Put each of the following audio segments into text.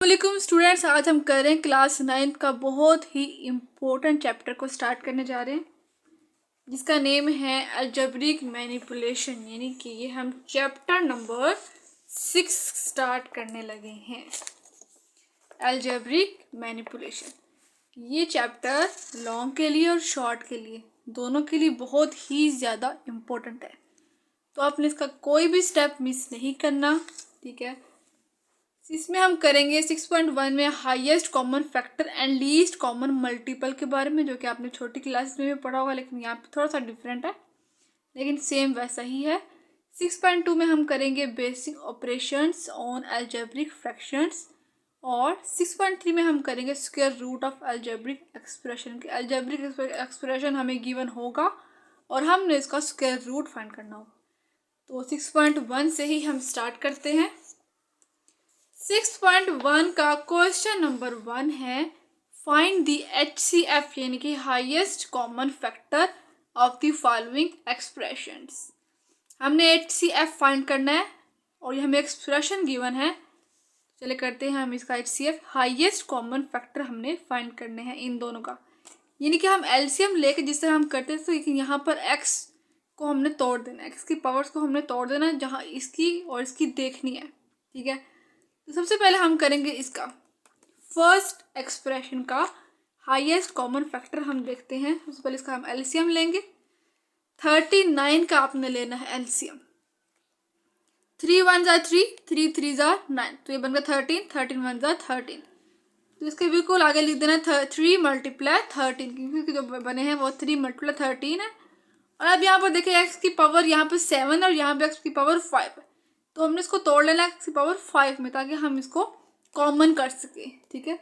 वालेकुम स्टूडेंट्स, आज हम कर रहे हैं क्लास 9 का बहुत ही इम्पोर्टेंट चैप्टर को स्टार्ट करने जा रहे हैं जिसका नेम है अलजेब्रिक मैनिपुलेशन। यानी कि ये हम चैप्टर नंबर 6 स्टार्ट करने लगे हैं। अलजेब्रिक मैनिपुलेशन ये चैप्टर लॉन्ग के लिए और शॉर्ट के लिए दोनों के लिए बहुत ही ज़्यादा इम्पोर्टेंट है, तो आपने इसका कोई भी स्टेप मिस नहीं करना। ठीक है, इसमें हम करेंगे 6.1 में highest common factor and least common multiple के बारे में, जो कि आपने छोटी क्लास में भी पढ़ा होगा, लेकिन यहाँ पे थोड़ा सा डिफरेंट है, लेकिन सेम वैसा ही है। 6.2 में हम करेंगे basic operations on algebraic fractions, और 6.3 में हम करेंगे square root of algebraic expression. के अलजेब्रिक एक्सप्रेशन हमें गिवन होगा और हमने इसका स्क्वायर रूट फाइंड करना होगा। तो 6.1 से ही हम स्टार्ट करते हैं। 6.1 का क्वेश्चन नंबर 1 है फाइंड द HCF यानी कि highest common factor of the following expressions. हमने HCF फाइंड करना है और ये हमें एक्सप्रेशन गिवन है। चलिए करते हैं हम इसका HCF। हाईएस्ट कॉमन फैक्टर हमने फाइंड करने हैं इन दोनों का, यानी कि हम LCM लेके जिस तरह हम करते थे, तो यहाँ पर x को हमने तोड़ देना है, x की पावर्स को हमने तोड़ देना है जहाँ इसकी और इसकी देखनी है। ठीक है, तो सबसे पहले हम करेंगे इसका फर्स्ट एक्सप्रेशन का हाईएस्ट कॉमन फैक्टर हम देखते हैं। सबसे पहले इसका हम एलसीएम लेंगे। 39 का आपने लेना है एलसीएम। 3 1 जा 3, 3 3 जा 9, तो ये बन गया 13, 13 1 जा 13। तो इसके बिल्कुल आगे लिख देना 3 मल्टीप्लाई 13, क्योंकि जो बने हैं वो 3 मल्टीप्लाई 13 है। और अब यहाँ पर देखिए एक्स की पावर यहाँ पे 7 और यहाँ पे एक्स की पावर 5 है, तो हमने इसको तोड़ लेना एक्स की पावर 5 में, ताकि हम इसको कॉमन कर सके। ठीक है,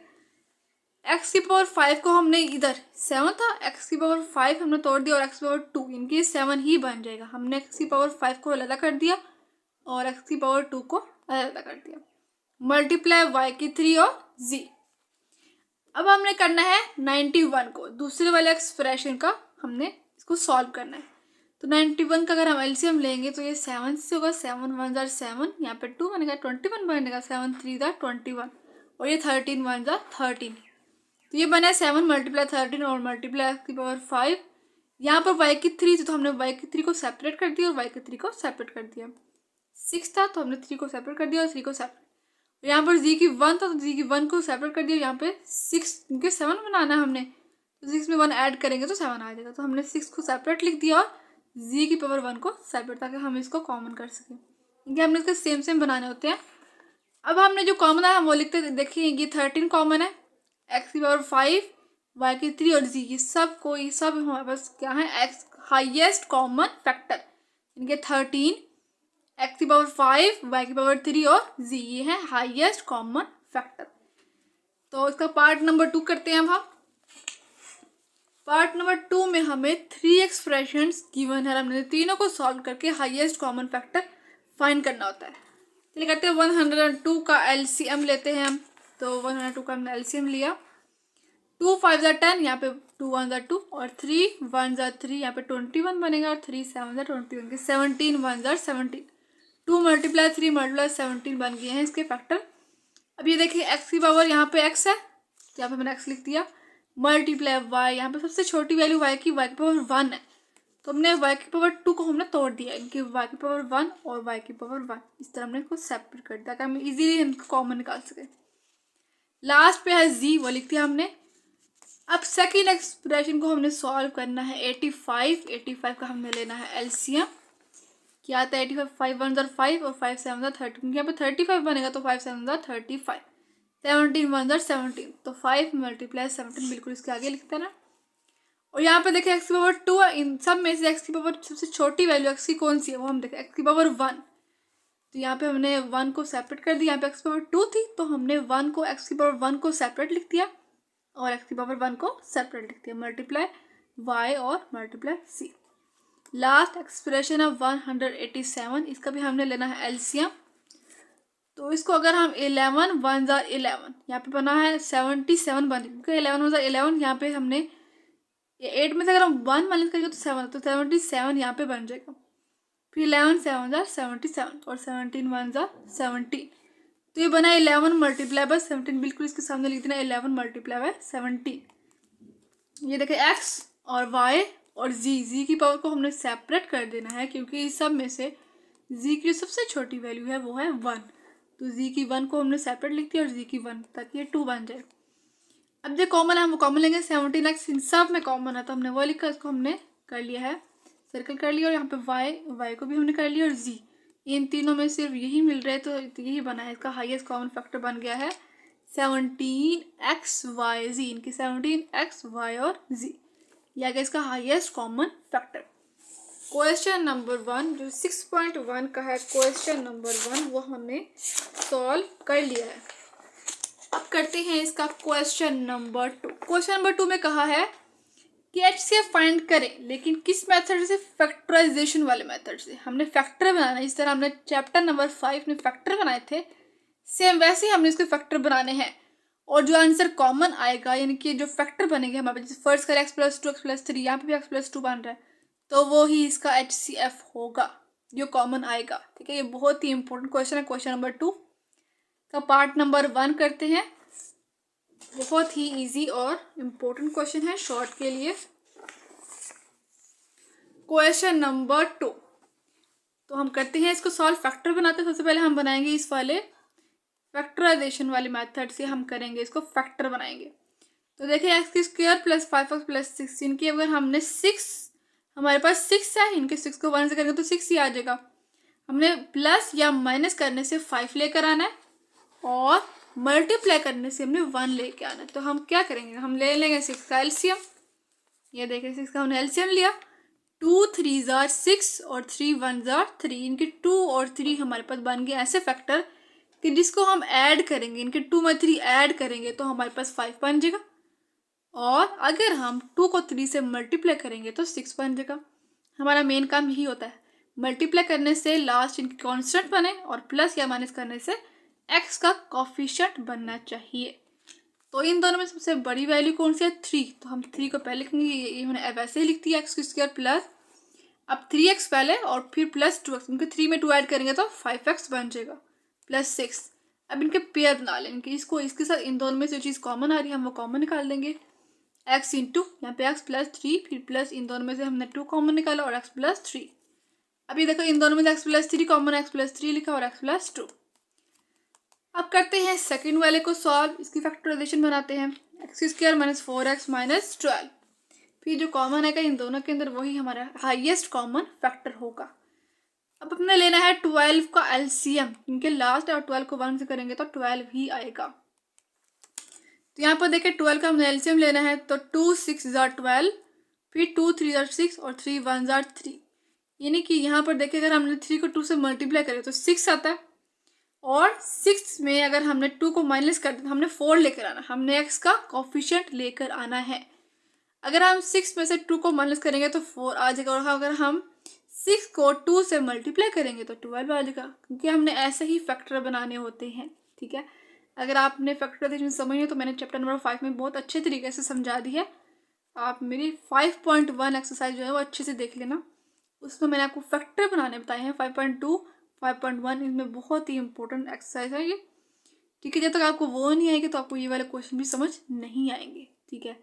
एक्स की पावर 5 को हमने इधर 7 था, एक्स की पावर 5 हमने तोड़ दिया और एक्स की पावर 2, इनकी 7 ही बन जाएगा। हमने एक्स की पावर 5 को अलग कर दिया और एक्स की पावर 2 को अलग कर दिया। मल्टीप्लाई वाई की 3 और जी। अब हमने करना है 91 को, दूसरे वाले एक्सप्रेशन का हमने इसको सॉल्व करना है। तो 91 का अगर हम एलसीएम लेंगे तो ये 7 से होगा, 7 1 जार 7, यहाँ पे 2 बनेगा, 21 बनेगा, 7 3 जार 21, और ये 13 1 जार 13। तो ये बना है 7 मल्टीप्लाई 13 और मल्टीप्लाई एक्स की पावर 5। यहाँ पर वाई की 3 थी तो हमने वाई की 3 को सेपरेट कर दिया और वाई की 3 को सेपरेट कर दिया। 6 था तो हमने 3 को सेपरेट कर दिया और 3 को सेपरेट। यहाँ पर जी की 1 था तो जी की 1 को सेपरेट कर दिया। यहाँ पे 6 क्योंकि 7 बनाना है हमने, तो 6 में 1 ऐड करेंगे तो 7 आ जाएगा, तो हमने 6 को सेपरेट लिख दिया और जी की पावर 1 को सेपरेट, ताकि हम इसको कॉमन कर सकें, क्योंकि हमने इसके सेम सेम बनाने होते हैं। अब हमने जो कॉमन है हम वो लिखते हैं। देखिए ये 13 कॉमन है, एक्स की पावर 5, वाई की 3 और जी की, सब हमारे पास क्या है, एक्स हाईएस्ट कॉमन फैक्टर, इनके 13, एक्स की पावर 5, वाई की पावर 3 और जी, ये है हाईएस्ट कॉमन फैक्टर। तो इसका पार्ट नंबर 2 करते हैं अब हम। पार्ट नंबर 2 में हमें 3 एक्सप्रेशंस गिवन है, हमने तीनों को सॉल्व करके हाईएस्ट कॉमन फैक्टर फाइंड करना होता है। चलिए करते हैं 102 का एलसीएम लेते हैं हम। तो 102 का हमने एलसीएम लिया। 2 5 जार 10, यहाँ पे 2 1 जार 2 और 3 1 जार 3, यहाँ पे 21 बनेगा और 3 7 जार 21 के 17 1 जार 17। 2 मल्टीप्लाई 3 मल्टीप्लाई 17 बन गए हैं इसके फैक्टर। अब ये देखिए एक्स की पावर यहाँ पे एक्स है, यहाँ पे मैंने एक्स लिख दिया, मल्टीप्लाई वाई, यहाँ पे सबसे छोटी वैल्यू वाई की पावर 1 है, तो हमने वाई की पावर 2 को हमने तोड़ दिया, इनकी वाई की पावर 1 और वाई की पावर 1, इस तरह हमने इसको सेपरेट कर दिया ताकि हम इजीली इनको कॉमन निकाल सके। लास्ट पे है जी, वो लिख दिया हमने। अब सेकेंड एक्सप्रेशन को हमने सॉल्व करना है। 85 का हमने लेना है एलसीएम। क्या आता है 85, 5 1 जार 5 और 5 7 जार 13, यहाँ पे 35 बनेगा तो 5 7 जार 35, 17 1 जार 17, तो 5 मल्टीप्लाई 17 बिल्कुल इसके आगे लिखते हैं ना। और यहाँ पे देखिए एक्स की पावर 2 है, इन सब में से एक्स की पावर सबसे छोटी वैल्यू एक्स की कौन सी है वो हम देखें, एक्स की पावर 1, तो यहाँ पे हमने 1 को सेपरेट कर दिया। यहाँ पे एक्स की पावर 2 थी तो हमने 1 को एक्स की पावर 1 को सेपरेट लिख दिया और एक्स की पावर 1 को सेपरेट लिख दिया, मल्टीप्लाई वाई और मल्टीप्लाई सी। लास्ट एक्सप्रेशन है 187, इसका भी हमने लेना है एलसीएम। तो इसको अगर हम 11 1 जार 11, यहाँ पे बना है 77 बने, क्योंकि 11 1 जार 11, यहाँ पे हमने 8 में से अगर हम 1 माइनस करेंगे तो 7, तो 77 यहाँ पे बन जाएगा। फिर 11 7 जार 77 और 17 1 जार 17, तो ये बना 11 मल्टीप्लाई बाय 17, बिल्कुल इसके सामने लिख देना 11 मल्टीप्लाई बाय 17। ये देखें एक्स और वाई और जी की पावर को हमने सेपरेट कर देना है, क्योंकि इस सब में से जी की जो सबसे छोटी वैल्यू है वो है 1, तो जी की 1 को हमने सेपरेट लिख दिया और जी की 1, ताकि ये 2 बन जाए। अब जो कॉमन है हम वो कॉमन लेंगे, 17x इन सब में कॉमन है तो हमने वो लिखा, इसको हमने कर लिया है, सर्कल कर लिया, और यहाँ पे वाई को भी हमने कर लिया, और जी इन तीनों में सिर्फ यही मिल रहा है तो यही बना है, इसका हाईएस्ट कॉमन फैक्टर बन गया है 17xy जी, इनकी 17xy और जी, यह आ गया इसका highest common factor. Question number 1 जो 6.1 का है, क्वेश्चन नंबर 1 वो हमने सॉल्व कर लिया है। अब करते हैं इसका क्वेश्चन नंबर 2। क्वेश्चन नंबर 2 में कहा है कि HCF फाइंड करें, लेकिन किस मेथड से? फैक्टराइजेशन वाले मेथड से। हमने फैक्टर बनाना है, इस तरह हमने चैप्टर नंबर 5 में फैक्टर बनाए थे, सेम वैसे ही हमने इसके फैक्टर बनाने हैं, और जो आंसर कॉमन आएगा, यानी कि जो फैक्टर बनेंगे हमारे पास, फर्स्ट कर x+2 x+3, यहाँ पे भी x+2 बन रहा है, तो वो ही इसका HCF होगा जो कॉमन आएगा। ठीक है, ये बहुत ही इंपॉर्टेंट क्वेश्चन है। क्वेश्चन नंबर 2 का पार्ट नंबर 1 करते हैं। बहुत ही इजी और इम्पोर्टेंट क्वेश्चन है शॉर्ट के लिए। क्वेश्चन नंबर 2 तो हम करते हैं इसको सॉल्व, फैक्टर बनाते हैं। सबसे पहले हम बनाएंगे इस वाले फैक्टराइजेशन वाले मेथड से, हम करेंगे इसको फैक्टर बनाएंगे। तो देखिए x² + 5x + 6, इनकी अगर हमने 6, हमारे पास 6 है, इनके 6 को 1 से करेंगे तो 6 ही आ जाएगा। हमने प्लस या माइनस करने से 5 लेकर आना है, और मल्टीप्लाई करने से हमने 1 लेके आना है। तो हम क्या करेंगे, हम ले लेंगे 6 का एलसीएम। ये देखिए 6 का हमने एलसीएम लिया, 2 3 जार 6 और 3 1 जार 3, इनके 2 और 3 हमारे पास बन गए ऐसे फैक्टर कि जिसको हम ऐड करेंगे, इनके 2 में 3 ऐड करेंगे तो हमारे पास 5 बन जाएगा, और अगर हम 2 को 3 से मल्टीप्लाई करेंगे तो 6 बन जाएगा। हमारा मेन काम यही होता है, मल्टीप्लाई करने से लास्ट इनकी कॉन्स्टेंट बने, और प्लस या माइनस करने से x का कोफिशिएंट बनना चाहिए। तो इन दोनों में सबसे बड़ी वैल्यू कौन सी है? 3, तो हम 3 को पहले लिखेंगे, ये मैंने वैसे ही लिख दिया x² प्लस, अब 3x पहले और फिर प्लस 2x, इनके 3 में 2 ऐड करेंगे तो 5x बन जाएगा प्लस 6। अब इनके पेयर बना लेंगे, इसको इसके साथ इन दोनों में से जो चीज़ कॉमन आ रही है हम वो कॉमन निकाल देंगे, x इंटू यहाँ पे x + 3, फिर प्लस इन दोनों में से हमने 2 कॉमन निकाला और x + 3। अब ये देखो इन दोनों में से x + 3 कॉमन, x + 3 लिखा और x + 2। अब करते हैं सेकंड वाले को सॉल्व, इसकी फैक्टराइजेशन बनाते हैं, x² - 4x - 12, फिर जो कॉमन आएगा इन दोनों के अंदर वही हमारा हाईएस्ट कॉमन फैक्टर होगा। अब अपने लेना है 12 का एलसीएम, इनके लास्ट और 12 को 1 से करेंगे तो 12 ही आएगा। तो यहाँ पर देखिए 12 का हमने एलसीएम लेना है, तो 2 6 जार 12, फिर 2 3 जार 6 और 3 1 जार 3, यानी कि यहाँ पर देखिए अगर हमने 3 को 2 से मल्टीप्लाई करें तो 6 आता है, और 6 में अगर हमने 2 को माइनस कर दिया, हमने 4 लेकर आना, हमने x का कोफिशिएंट लेकर आना है। अगर हम 6 में से 2 को माइनस करेंगे तो 4 आ जाएगा, और अगर हम 6 को 2 से मल्टीप्लाई करेंगे तो 12 आ जाएगा, क्योंकि हमने ऐसे ही फैक्टर बनाने होते हैं। ठीक है, अगर आपने फैक्टराइजेशन समझी तो मैंने चैप्टर नंबर 5 में बहुत अच्छे तरीके से समझा दी है। आप मेरी 5.1 एक्सरसाइज जो है वो अच्छे से देख लेना, उसमें मैंने आपको फैक्टर बनाने बताए हैं। 5.2 5.1 इसमें बहुत ही इंपॉर्टेंट एक्सरसाइज है ये। ठीक है, जब तक आपको वो नहीं आएगी तो आपको ये वाले क्वेश्चन भी समझ नहीं आएंगे। ठीक है,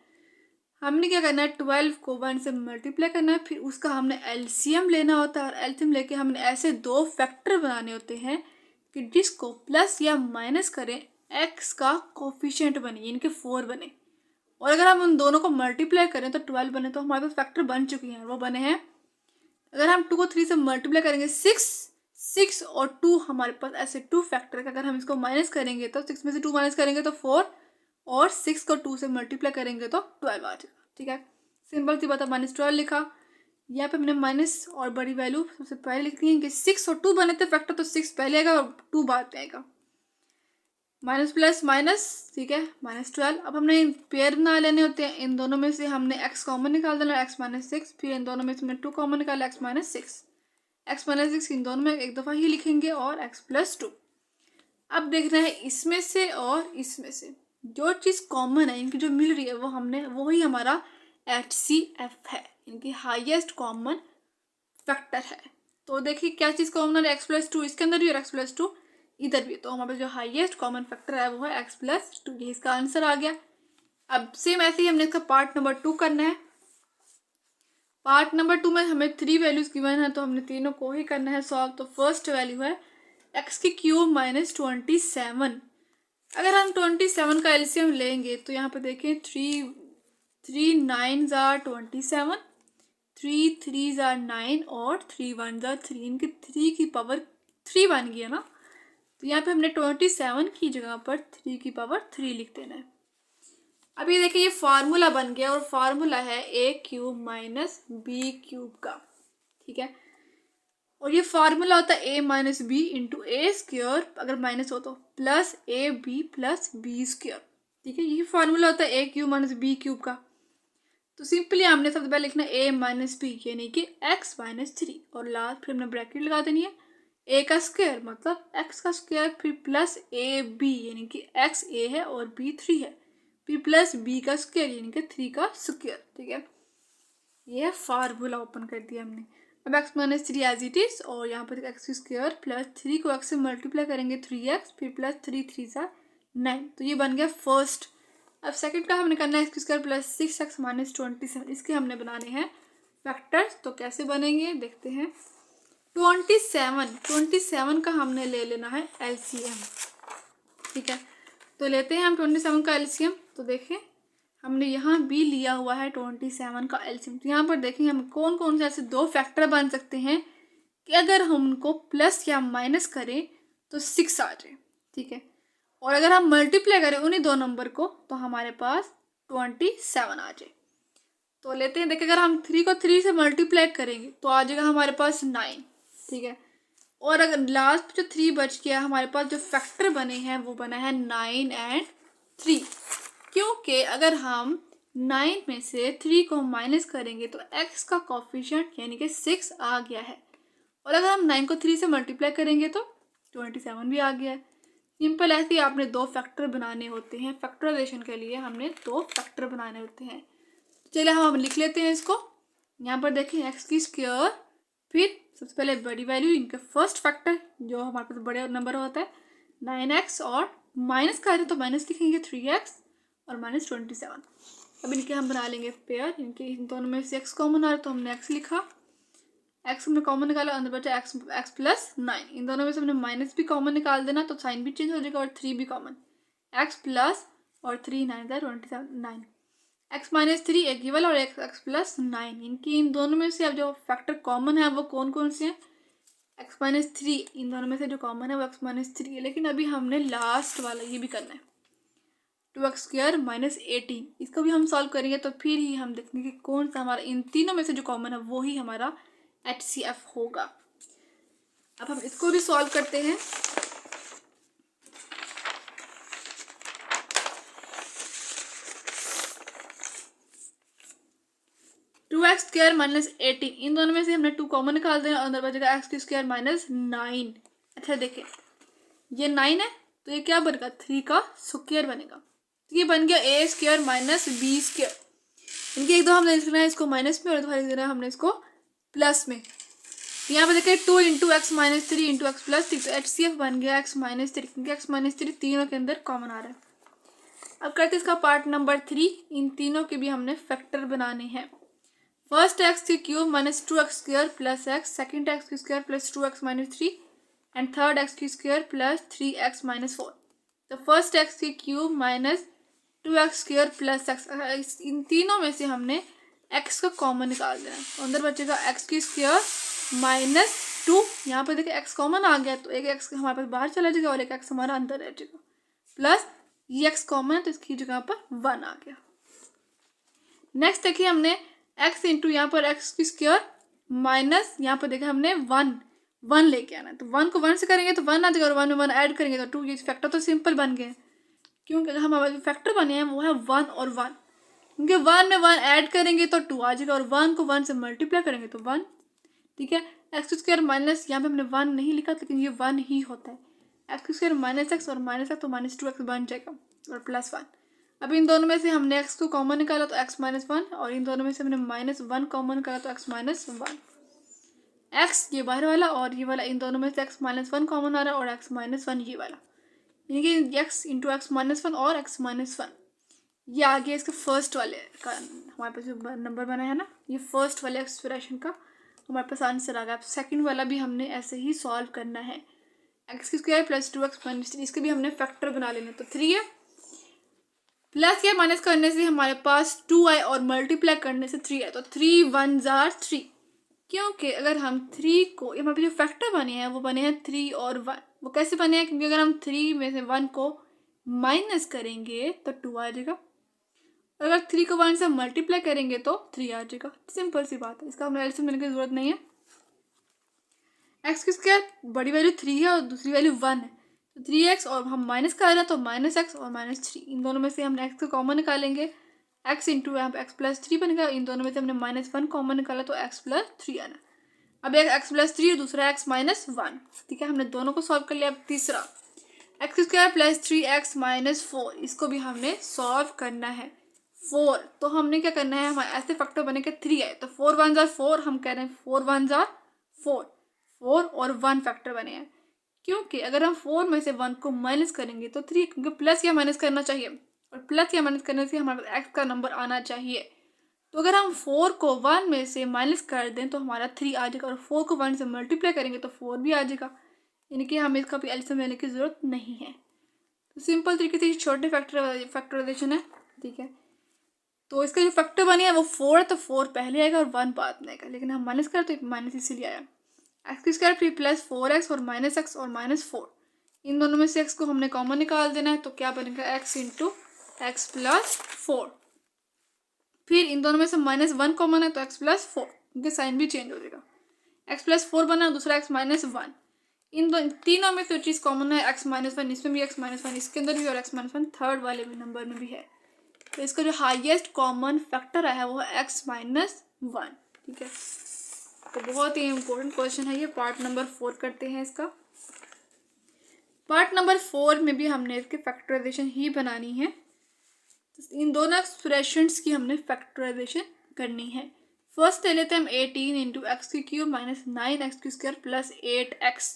हमने क्या करना है, 12 को 1 से मल्टीप्लाई करना है, फिर उसका हमने एलसीएम लेना होता है, और एलसीएम लेके हमने ऐसे 2 फैक्टर बनाने होते हैं कि जिसको प्लस या माइनस करें x का कोफिशिएंट बने, इनके 4 बने, और अगर हम उन दोनों को मल्टीप्लाई करें तो 12 बने, तो हमारे पास फैक्टर बन चुके हैं, वो बने हैं। अगर हम 2 को 3 से मल्टीप्लाई करेंगे 6 और 2, हमारे पास ऐसे 2 फैक्टर है। अगर हम इसको माइनस करेंगे तो 6 में से 2 माइनस करेंगे तो 4, और 6 को 2 से मल्टीप्लाई करेंगे तो 12 आ जाएगा। ठीक है, सिंपल सी बात है, -12 लिखा। यहाँ पे हमने माइनस और बड़ी वैल्यू सबसे पहले लिखती है कि 6 और 2 बने थे फैक्टर, तो 6 पहले आएगा और 2 बाद में आएगा, माइनस प्लस माइनस। ठीक है, -12। अब हमने पेयर बना लेने होते हैं, इन दोनों में से हमने x कॉमन निकाल देना, x - 6, फिर इन दोनों में से हमने 2 कॉमन निकाला, x - 6, x - 6 इन दोनों में एक दफ़ा ही लिखेंगे, और x + 2। अब देखना है इसमें से और इसमें से जो चीज़ कॉमन है, इनकी जो मिल रही है वो हमने, वही हमारा HCF है, इनकी हाईएस्ट कॉमन फैक्टर है। तो देखिए क्या चीज़ कॉमन है, x + 2 इसके अंदर भी और x + 2 इधर भी। तो हमारे पास जो हाईएस्ट कॉमन फैक्टर है वो है x+2, ये इसका आंसर आ गया। अब सेम ऐसे ही हमने इसका पार्ट नंबर 2 करना है। पार्ट नंबर 2 में हमें 3 वैल्यूज गिवन है, तो हमने तीनों को ही करना है सॉल्व। तो फर्स्ट वैल्यू है x³ - 27। अगर हम 27 का एलसीएम लेंगे तो यहाँ पर देखें 3 9s are 27, 3 3s are 9 और 3 1s are 3। इनके 3 की पावर 3 बन गया ना, तो यहाँ पे हमने 27 की जगह पर 3 की पावर 3 लिख देना है। अब ये देखिए ये फार्मूला बन गया और फार्मूला है a³ - b³ का, ठीक है। और ये फार्मूला होता है a - b इंटू a², अगर माइनस हो तो प्लस ab + b², ठीक है। ये फार्मूला होता है a³ - b³ का। तो सिंपली हमने सबसे पहले लिखना a - b यानी कि x - 3 और लास्ट फिर हमने ब्रैकेट लगा देनी है। a का स्क्वायर मतलब x का स्क्वायर, फिर प्लस ab यानी कि x a है और b 3 है, फिर प्लस b का स्क्वायर यानी कि 3 का स्क्वायर, ठीक है। ये फार्मूला ओपन कर दिया हमने। अब x - 3 एज इट इज, और यहाँ पर x² प्लस 3 को x से मल्टीप्लाई करेंगे 3x, फिर प्लस 3 3 9, तो ये बन गया फर्स्ट। अब सेकंड का हमने करना है x² प्लस 6x - 27। इसके हमने बनाने हैं फैक्टर्स, तो कैसे बनेंगे देखते हैं। 27 का हमने ले लेना है एलसीएम, ठीक है। तो लेते हैं हम 27 का एलसीएम। तो देखें हमने यहाँ भी लिया हुआ है 27 का एलसीएम। तो यहाँ पर देखेंगे हम कौन कौन से ऐसे दो फैक्टर बन सकते हैं कि अगर हम उनको प्लस या माइनस करें तो 6 आ जाए, ठीक है। और अगर हम मल्टीप्लाई करें उन्हीं दो नंबर को तो हमारे पास 27 आ जाए। तो लेते हैं, देखिए अगर हम 3 को 3 से मल्टीप्लाई करेंगे तो आ जाएगा हमारे पास 9, ठीक है। और अगर लास्ट जो 3 बच गया, हमारे पास जो फैक्टर बने हैं वो बना है 9 और 3, क्योंकि अगर हम 9 में से 3 को माइनस करेंगे तो x का कोफिशिएंट यानी कि 6 आ गया है, और अगर हम 9 को 3 से मल्टीप्लाई करेंगे तो 27 भी आ गया है। सिंपल ऐसे ही आपने दो फैक्टर बनाने होते हैं, फैक्टराइजेशन के लिए हमने दो फैक्टर बनाने होते हैं। चलिए हम लिख लेते हैं इसको। यहाँ पर देखें x², फिर सबसे पहले बड़ी वैल्यू इनके फर्स्ट फैक्टर जो हमारे पास बड़े नंबर होता है 9x, और माइनस करें तो माइनस लिखेंगे 3x और -27। अब इनके हम बना लेंगे पेयर, इनके इन दोनों में से x कॉमन आ रहा है तो हमने x लिखा, x हमने कॉमन निकाला, अंदर बचा x प्लस 9। इन दोनों में से हमने माइनस भी कॉमन निकाल देना तो साइन भी चेंज हो जाएगा, और 3 भी कॉमन, x प्लस और 3 9 27 x - 3 एक गिवल और x प्लस 9। इनकी इन दोनों में से अब जो फैक्टर कॉमन है वो कौन कौन से हैं, x - 3 इन दोनों में से जो कॉमन है वो x - 3 है। लेकिन अभी हमने लास्ट वाला ये भी करना है 2x² - 18, इसको भी हम सॉल्व करेंगे तो फिर ही हम देखेंगे कि कौन सा हमारा इन तीनों में से जो कॉमन है वो ही हमारा HCF होगा। अब हम इसको भी सॉल्व करते हैं। टू एक्स स्क्वायर - 18, इन दोनों में से हमने 2 कॉमन निकाल देना, अंदर बचेगा x² - 9। अच्छा देखें ये 9 है तो ये क्या बनेगा 3 का स्क्वायर बनेगा, तो ये बन गया a² - b²। इनके एक दो हमने लिखना है इसको माइनस में और एक लिख देना है हमने इसको प्लस में। यहाँ पे देखिए 2 × x - 3 × x + 3, तो HCF बन गया x - 3, क्योंकि x - 3 तीनों के अंदर कॉमन आ रहा है। अब करते हैं इसका पार्ट नंबर 3। इन तीनों के भी हमने फैक्टर बनाने हैं। First x³ - 2x² + x, second x² + 2x - 3 and third x² + 3x - 4। तो फर्स्ट x³ - 2x² + x, इन तीनों में से हमने x का कॉमन निकाल देना है, तो अंदर बचेगा x² - 2। यहाँ पर देखिए x कॉमन आ गया तो एक x हमारे पास बाहर चला जाएगा और एक x हमारा अंदर रह जाएगा, प्लस ये x कॉमन है तो इसकी जगह पर 1 आ गया। नेक्स्ट देखिए हमने x इंटू यहाँ पर x² माइनस यहाँ पर देखिए हमने 1 लेके आना है, तो 1 को 1 से करेंगे तो 1 आ जाएगा, और 1 में 1 ऐड करेंगे तो 2। ये फैक्टर तो सिंपल बन गए, क्योंकि हमारे फैक्टर बने हैं वो है 1 और 1, क्योंकि 1 में 1 ऐड करेंगे तो 2 आ जाएगा, और 1 को 1 से मल्टीप्लाई करेंगे तो 1, ठीक है। x² माइनस यहाँ पे हमने 1 नहीं लिखा लेकिन ये 1 ही होता है, x² - x और -x तो -2x बन जाएगा और +1। अब इन दोनों में से हमने x को कॉमन निकाला तो x - 1, और इन दोनों में से हमने -1 कॉमन निकाला तो x - 1। एक्स ये बाहर वाला और ये वाला, इन दोनों में से एक्स माइनस वन कॉमन आ रहा है और एक्स माइनस वन ये वाला, यानी कि x into x minus one और एक्स माइनस वन। ये आ गया इसके फर्स्ट वाले का हमारे पास जो नंबर बना है ना, ये फर्स्ट वाले एक्सप्रेशन का हमारे पास आंसर आ गया। अब सेकंड वाला भी हमने ऐसे ही सॉल्व करना है। X square plus 2x minus 3, इसके भी हमने फैक्टर बना लेने, तो 3 है, प्लस या माइनस करने से हमारे पास 2 और मल्टीप्लाई करने से 3 है, तो 3 1 जार 3। क्योंकि अगर हम 3 को, यहाँ पे जो फैक्टर बने हैं वो बने हैं 3 और 1। वो कैसे बने हैं? क्योंकि अगर हम 3 में से 1 को माइनस करेंगे तो 2 आ जाएगा, और अगर 3 को 1 से मल्टीप्लाई करेंगे तो 3 आ जाएगा। सिंपल सी बात है, इसका हमें एलसीएम लेने की जरूरत नहीं है। एक्स की स्क्वायर बड़ी वैल्यू 3 है और दूसरी वैल्यू 1 है, तो 3x और हम माइनस कर रहे हैं तो माइनस एक्स और माइनस 3, इन दोनों में से हमने एक्स को कॉमन निकालेंगे, एक्स इंटू यहाँ पे एक्स प्लस 3 बनेगा, इन दोनों में से हमने माइनस 1 कॉमन निकाला तो एक्स प्लस 3 आना। अब एक एक्स प्लस 3 और दूसरा एक्स माइनस 1, ठीक है, हमने दोनों को सॉल्व कर लिया। अब तीसरा x square plus 3x minus 4, इसको भी हमने सॉल्व करना है। 4 तो हमने क्या करना है, हमारे ऐसे फैक्टर बने के 3 है, तो 4 1 जार 4, हम कह रहे हैं 4 1 जार 4, 4 और 1 फैक्टर बने हैं। क्योंकि अगर हम 4 में से 1 को माइनस करेंगे तो 3, क्योंकि प्लस या माइनस करना चाहिए, और प्लस या माइनस करने से हमारे पास एक्स का नंबर आना चाहिए। तो अगर हम 4 को 1 में से माइनस कर दें तो हमारा 3 आ जाएगा, और 4 को 1 से मल्टीप्लाई करेंगे तो 4 भी आ जाएगा, यानी कि हमें इसका भी एलसीएम लेने की ज़रूरत नहीं है। तो सिंपल तरीके से छोटे फैक्टराइजेशन है, ठीक है। तो इसका जो फैक्टर बने है वो 4 है, तो 4 पहले आएगा और 1 बाद में आएगा, लेकिन हम माइनस करें तो माइनस इसीलिए आया। एक्स स्क्वायर फिर प्लस 4x और माइनस एक्स और माइनस 4, इन दोनों में से एक्स को हमने कॉमन निकाल देना है, तो क्या बनेगा एक्स इंटू एक्स प्लस 4। फिर इन दोनों में से माइनस 1 कॉमन है तो एक्स प्लस 4, क्योंकि साइन भी चेंज हो जाएगा। एक्स प्लस 4 बना, दूसरा एक्स माइनस 1, इन तीनों में जो चीज़ कॉमन है एक्स माइनस 1, इसमें भी एक्स माइनस 1, इसके अंदर भी, और एक्स माइनस 1 थर्ड वाले भी नंबर में भी है। तो इसका जो हाईएस्ट कॉमन फैक्टर आया है वो है एक्स माइनस 1, ठीक है। तो बहुत ही इम्पोर्टेंट क्वेश्चन है ये। पार्ट नंबर 4 करते हैं इसका। पार्ट नंबर 4 में भी हमने इसके फैक्टराइजेशन ही बनानी है, तो इन दोनों एक्सप्रेशंस की हमने फैक्टराइजेशन करनी है। फर्स्ट ले लेते हैं हम 18 इंटू एक्स की क्यूब माइनस 9x की स्क्वायर प्लस 8x।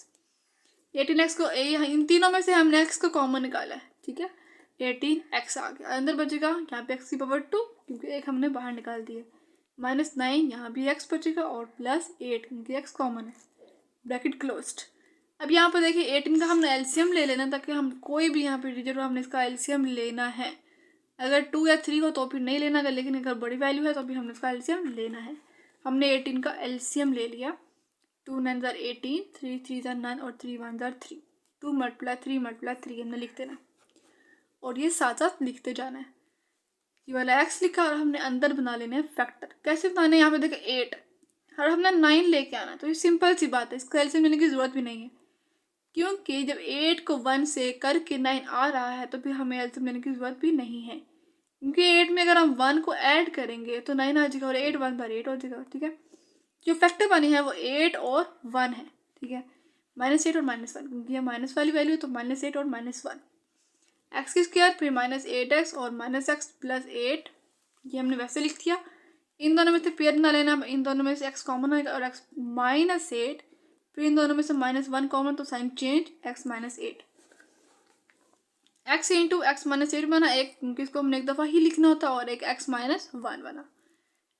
18x को इन तीनों में से हमने x को कॉमन निकाला है, ठीक है, 18x आ गया, अंदर बचेगा यहाँ पे x की पावर 2, क्योंकि एक हमने बाहर निकाल दिया, माइनस 9 यहाँ भी x बचेगा और प्लस 8, क्योंकि x कॉमन है, ब्रैकेट क्लोज्ड। अब यहाँ पर देखिए 18 का हमने एलसीएम ले लेना, ताकि हम कोई भी यहाँ पे डिजिट हो हमने इसका एलसीएम लेना है। अगर 2 या 3 हो तो फिर नहीं लेना, लेकिन अगर बड़ी वैल्यू है तो भी हमने इसका एलसीएम लेना है। हमने 18 का एलसीएम ले लिया, 2 9 जार 18, 3 3 जार 9 और 3 1 जार 3, 2 मल्टीप्लाई 3 मल्टीप्लाई 3 हमने लिख देना, और ये साथ साथ लिखते जाना है। ये वाला एक्स लिखा और हमने अंदर बना लेने हैं फैक्टर। कैसे बनाने हैं, यहाँ पे देखिए 8 और हमने 9 लेके आना, तो ये सिंपल सी बात है, इसका एलसीएम लेने की ज़रूरत भी नहीं है, क्योंकि जब 8 को 1 से करके 9 आ रहा है तो फिर हमें एलसीएम लेने की ज़रूरत भी नहीं है, क्योंकि 8 में अगर हम 1 को ऐड करेंगे तो 9 आ जाएगा, और 8 1 बार 8 हो जाएगा, ठीक है। जो फैक्टर बनी है वो 8 और 1 है, ठीक है, -8 और -1, क्योंकि ये माइनस वाली वैल्यू है तो -8 और -1। एक्स की स्क्वायर फिर -8x और -x प्लस 8, ये हमने वैसे लिख दिया। इन दोनों में से पेयर ना लेना, इन दोनों में से x कॉमन आएगा और x -8, फिर इन दोनों में से -1 कॉमन, तो sign change x -8, x into X -8 बना, एक क्योंकि इसको हमने एक दफ़ा ही लिखना होता है, और एक x -1 बना,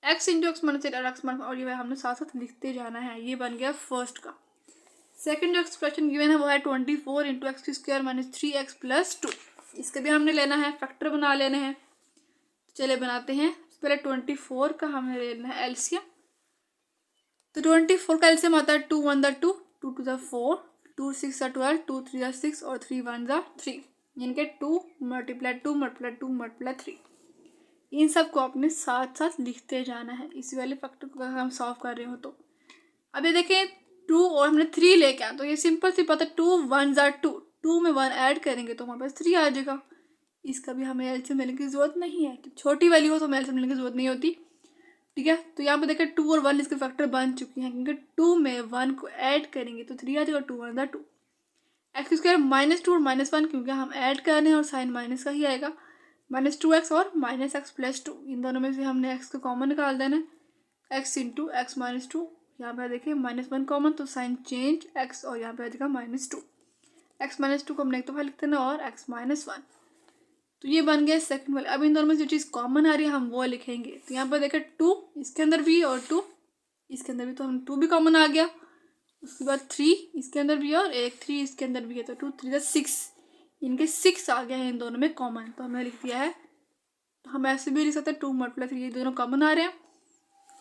x इंटू एक्स -8 और x और ये हमने साथ साथ लिखते जाना है। ये बन गया फर्स्ट का। सेकंड जो एक्सप्रेशन गिवन है वो है 24 इंटू एक्स की स्क्वायर -3x प्लस 2, इसके भी हमने लेना है, फैक्टर बना लेने हैं। चले बनाते हैं। पहले 24 का हमें लेना है एलसीएम, तो 24 का एलसीएम आता है 2 1 2, 2 2 4, 2 6 12, 2 3 6 और 3 1 3, यानी कि 2 मल्टीप्लाई 2 मल्टीप्लाई 2 मल्टीप्लाई 3। इन सब को अपने साथ साथ लिखते जाना है, इसी वाले फैक्टर को अगर हम सॉल्व कर रहे हो तो। अब ये देखें 2 और हमने 3 लेके आए, तो ये सिंपल सी बात है, 2 1 2, 2 में 1 ऐड करेंगे तो हमारे पास 3 आ जाएगा। इसका भी हमें एलसीएम लेने की ज़रूरत नहीं है, छोटी वैल्यू हो तो हमें एलसीएम लेने की ज़रूरत नहीं होती, ठीक है। तो यहाँ पे देखें 2 और 1 इसके फैक्टर बन चुके हैं, क्योंकि 2 में 1 को ऐड करेंगे तो 3 आ जाएगा, 2 1 2। एक्स स्क्वायर -2 और -1, क्योंकि हम ऐड कर रहे हैं और साइन माइनस का ही आएगा, -2x और -x प्लस 2, इन दोनों में से हमने x को कॉमन निकाल देना है, x इंटू एक्स -2, यहाँ पे देखिए -1 कॉमन, तो साइन चेंज x और यहाँ पे आ जाएगा -2। x -2 को हमने एक दफ़ा लिख देना और x -1, तो ये बन गया सेकंड वाला। अब इन दोनों में जो चीज़ कॉमन आ रही है हम वो लिखेंगे। तो यहाँ पर देखिए 2 इसके अंदर भी और 2 इसके अंदर भी, तो हम 2 भी कॉमन आ गया। उसके बाद 3 इसके अंदर भी है और एक 3 इसके अंदर भी है, तो 2 3 6, इनके 6 आ गया है इन दोनों में कॉमन। तो हमने लिख दिया है, तो हम ऐसे भी लिख सकते हैं 2 × 3, ये दोनों कॉमन आ रहे हैं।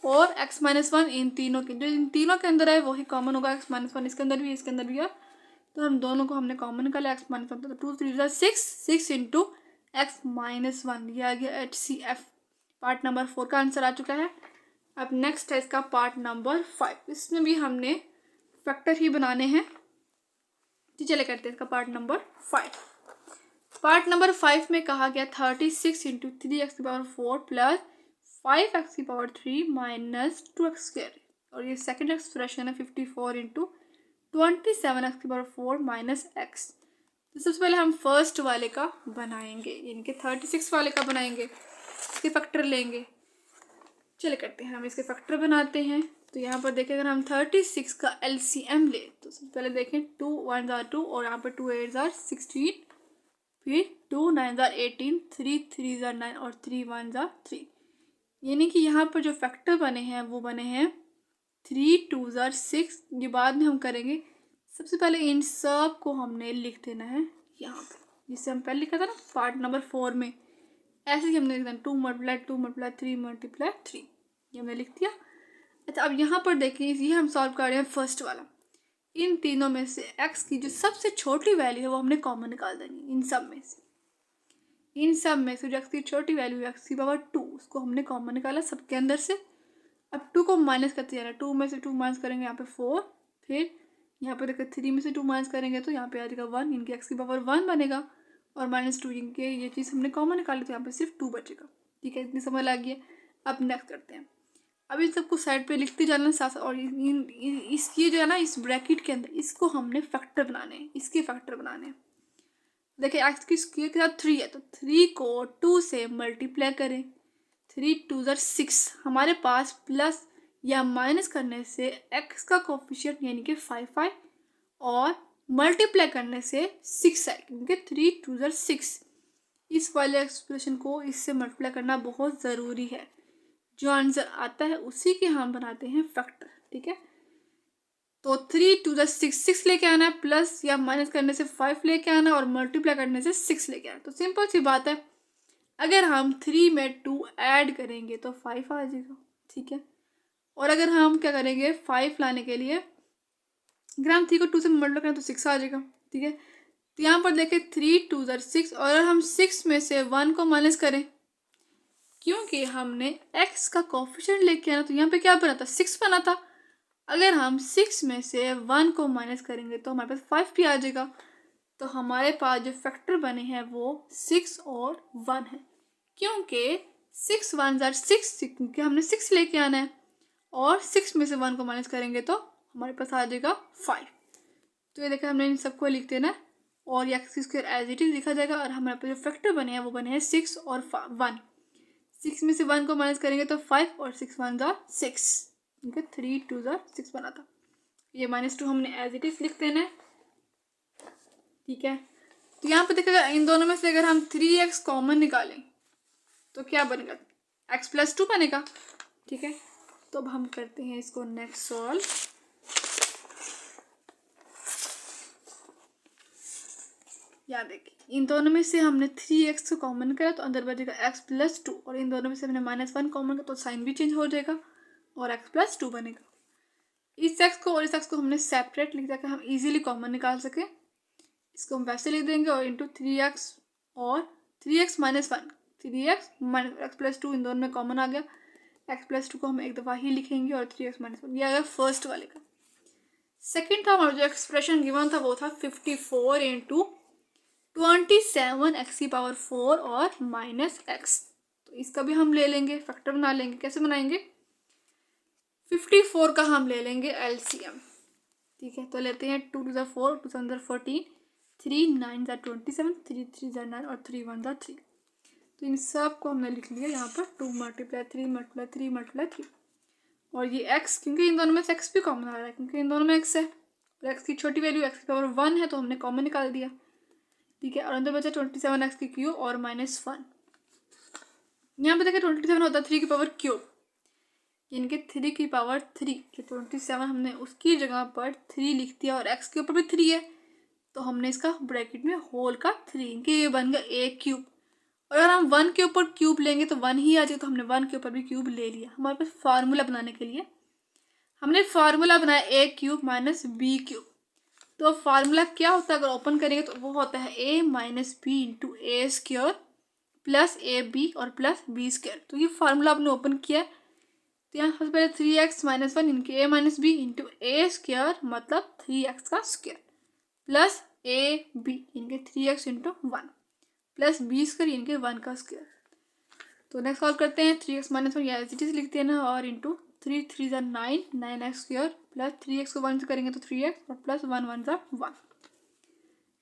और x -1 इन तीनों के, जो इन तीनों के अंदर है वही कॉमन होगा। x -1 इसके अंदर भी है, इसके अंदर भी है, तो हम दोनों को हमने कॉमन निकाला x -1, तो 2 3 6, 6 × x -1, ये आ गया HCF। पार्ट नंबर 4 का आंसर आ चुका है। अब नेक्स्ट है इसका पार्ट नंबर 5। इसमें भी हमने फैक्टर ही बनाने हैं। तो चले करते हैं इसका पार्ट नंबर 5। पार्ट नंबर 5 में कहा गया 36 × 3x⁴ plus 5x⁴ minus 2x², और ये सेकेंड एक्सप्रेशन है 54 × 27x⁴ माइनस x। तो सबसे पहले हम फर्स्ट वाले का बनाएंगे, यानी कि 36 वाले का बनाएंगे, इसके फैक्टर लेंगे। चले करते हैं, हम इसके फैक्टर बनाते हैं। तो यहाँ पर देखें, अगर हम 36 का LCM ले तो सबसे पहले देखें 2 1 2 और यहाँ पर 2 8 16, फिर 2 9 18, 3 3 9 और 3 1 3, यानी कि यहाँ पर जो फैक्टर बने हैं वो बने हैं 3 2 6। ये बाद में हम करेंगे। सबसे पहले इन सब को हमने लिख देना है यहाँ पे, जिससे हम पहले लिखा था ना पार्ट नंबर 4 में, ऐसे ही हमने लिख देना 2 × 2 × 3 × 3, ये हमने लिख दिया। अच्छा, अब यहाँ पर देखिए, ये हम सॉल्व कर रहे हैं फर्स्ट वाला। इन तीनों में से x की जो सबसे छोटी वैल्यू है वो हमने कॉमन निकाल देनी। इन सब में से जो x की छोटी वैल्यू है x⁴, उसको हमने कॉमन निकाला सबके अंदर से। अब 2 को माइनस करते जाना, 2 में से 2 माइनस करेंगे यहाँ पे 4, फिर यहाँ पे देखो 3 में से 2 माइनस करेंगे तो यहाँ पे आ जाएगा 1, इनके x⁴ बनेगा, और -2 इनके, ये चीज़ हमने कॉमन निकाली तो यहाँ पे सिर्फ 2 बचेगा। ठीक है, इतनी समझ आ गई है। अब नेक्स्ट करते हैं। अब इन सबको साइड पे लिखते जाना साथ, और इसकी जो है ना, इस ब्रैकेट के अंदर इसको हमने फैक्टर बनाने हैं, इसके फैक्टर बनाने हैं। देखिए x की स्क्वायर के साथ 3 है, तो 3 को 2 से मल्टीप्लाई करें, 3 2 6। हमारे पास प्लस या माइनस करने से x का कोफिशिएंट यानी कि 5 आए, और मल्टीप्लाई करने से 6 आए, क्योंकि 3 2 6। इस वाले एक्सप्रेशन को इससे मल्टीप्लाई करना बहुत ज़रूरी है। जो आंसर आता है उसी के हम बनाते हैं फैक्टर। ठीक है, तो 3 2 6, 6 लेके आना है, प्लस या माइनस करने से 5 लेके आना है, और मल्टीप्लाई करने से 6 लेके आना है। तो सिंपल सी बात है, अगर हम 3 में 2 ऐड करेंगे तो 5 आ जाएगा। ठीक है, और अगर हम क्या करेंगे 5 लाने के लिए, अगर हम 3 को 2 से मल्टीप्लाई करें तो 6 आ जाएगा। ठीक है, तो यहाँ पर देखें 3 2 6, और अगर हम 6 में से 1 को माइनस करें, क्योंकि हमने x का कोफिशिएंट लेके आना, तो यहाँ पे क्या बना था 6 बना था। अगर हम 6 में से 1 को माइनस करेंगे तो हमारे पास 5 भी आ जाएगा। तो हमारे पास जो फैक्टर बने हैं वो 6 और 1 है, क्योंकि 6 1 6, क्योंकि हमने 6 लेके आना है, और 6 में से 1 को माइनस करेंगे तो हमारे पास आ जाएगा 5। तो ये देखा, हमने इन सबको लिख देना है, और x² एज इट इज लिखा जाएगा, और हमारे पास जो फैक्टर बने हैं वो बने हैं 6 और 1। 6 में से 1 को माइनस करेंगे तो 5, और 6 1 6, ठीक 3 2 6 बना था। ये -2 हमने एज इट इज लिख देना है। ठीक है, तो यहाँ पे देखिएगा, इन दोनों में से अगर हम 3x कॉमन निकालें तो क्या बनेगा, x + 2 बनेगा। ठीक है, तो अब हम करते हैं इसको नेक्स्ट सॉल्व। याद देखिए, इन दोनों में से हमने 3x को कॉमन निकाला तो अंदर बचेगा x + 2, और इन दोनों में से हमने -1 कॉमन किया तो साइन भी चेंज हो जाएगा और x + 2 बनेगा। इस x को और इस x को हमने सेपरेट लिख ताकि हम इजीली कॉमन निकाल सकें। इसको हम वैसे लिख देंगे, और इंटू 3x और 3x - 1, 3x - x + 2 इन दोनों में कॉमन आ गया। x + 2 को हम एक दफ़ा ही लिखेंगे, और 3x - 1 ये आ गया फर्स्ट वाले का। सेकेंड था हमारा जो एक्सप्रेशन गिवन था वो था 54 × 27x⁴ और -x। तो इसका भी हम ले लेंगे, फैक्टर बना लेंगे। कैसे बनाएंगे, 54 का हम ले लेंगे LCM। ठीक है, तो लेते हैं 2 2 4, 2 7 14, 3 9 27, 3 3 9 और 3 1 3। तो इन सब को हमने लिख लिया यहाँ पर 2 × 3 × 3 × 3। और ये x, क्योंकि इन दोनों में से x भी कॉमन आ रहा है क्योंकि इन दोनों में x है, और x की छोटी वैल्यू x की पावर 1 है तो हमने कॉमन निकाल दिया, ठीक है। और अंदर बचा 27x की क्यूब और -1। यहाँ पे देखिए 27 होता है 3 की पावर क्यूब, इनके 3 की पावर 3, जो 27 हमने उसकी जगह पर 3 लिख दिया और x के ऊपर भी 3 है तो हमने इसका ब्रैकेट में होल का 3, इनके ये बन गया a क्यूब। और अगर हम 1 के ऊपर क्यूब लेंगे तो 1 ही आ जाएगा, तो हमने 1 के ऊपर भी क्यूब ले लिया। हमारे पास फार्मूला बनाने के लिए हमने फार्मूला बनाया a cube minus b cube. तो फार्मूला क्या होता है अगर ओपन करेंगे तो वो होता है a minus B into A square plus A B और प्लस बी स्क्वायर। तो ये फार्मूला आपने ओपन किया, तो यहाँ सबसे पहले 3x माइनस 1 इनके ए minus B into A square मतलब 3x का स्क्वायर प्लस ए बी इनके 3x into 1 plus B square इनके 1 का स्क्वायर। तो नेक्स्ट सॉल्व करते हैं, 3x minus 1 as it is लिखते हैं ना, और इंटू 3 3 ज़ा 9 9x स्क्वायर प्लस 3x को 1 से करेंगे तो 3x और प्लस 1 1 ज़ा 1।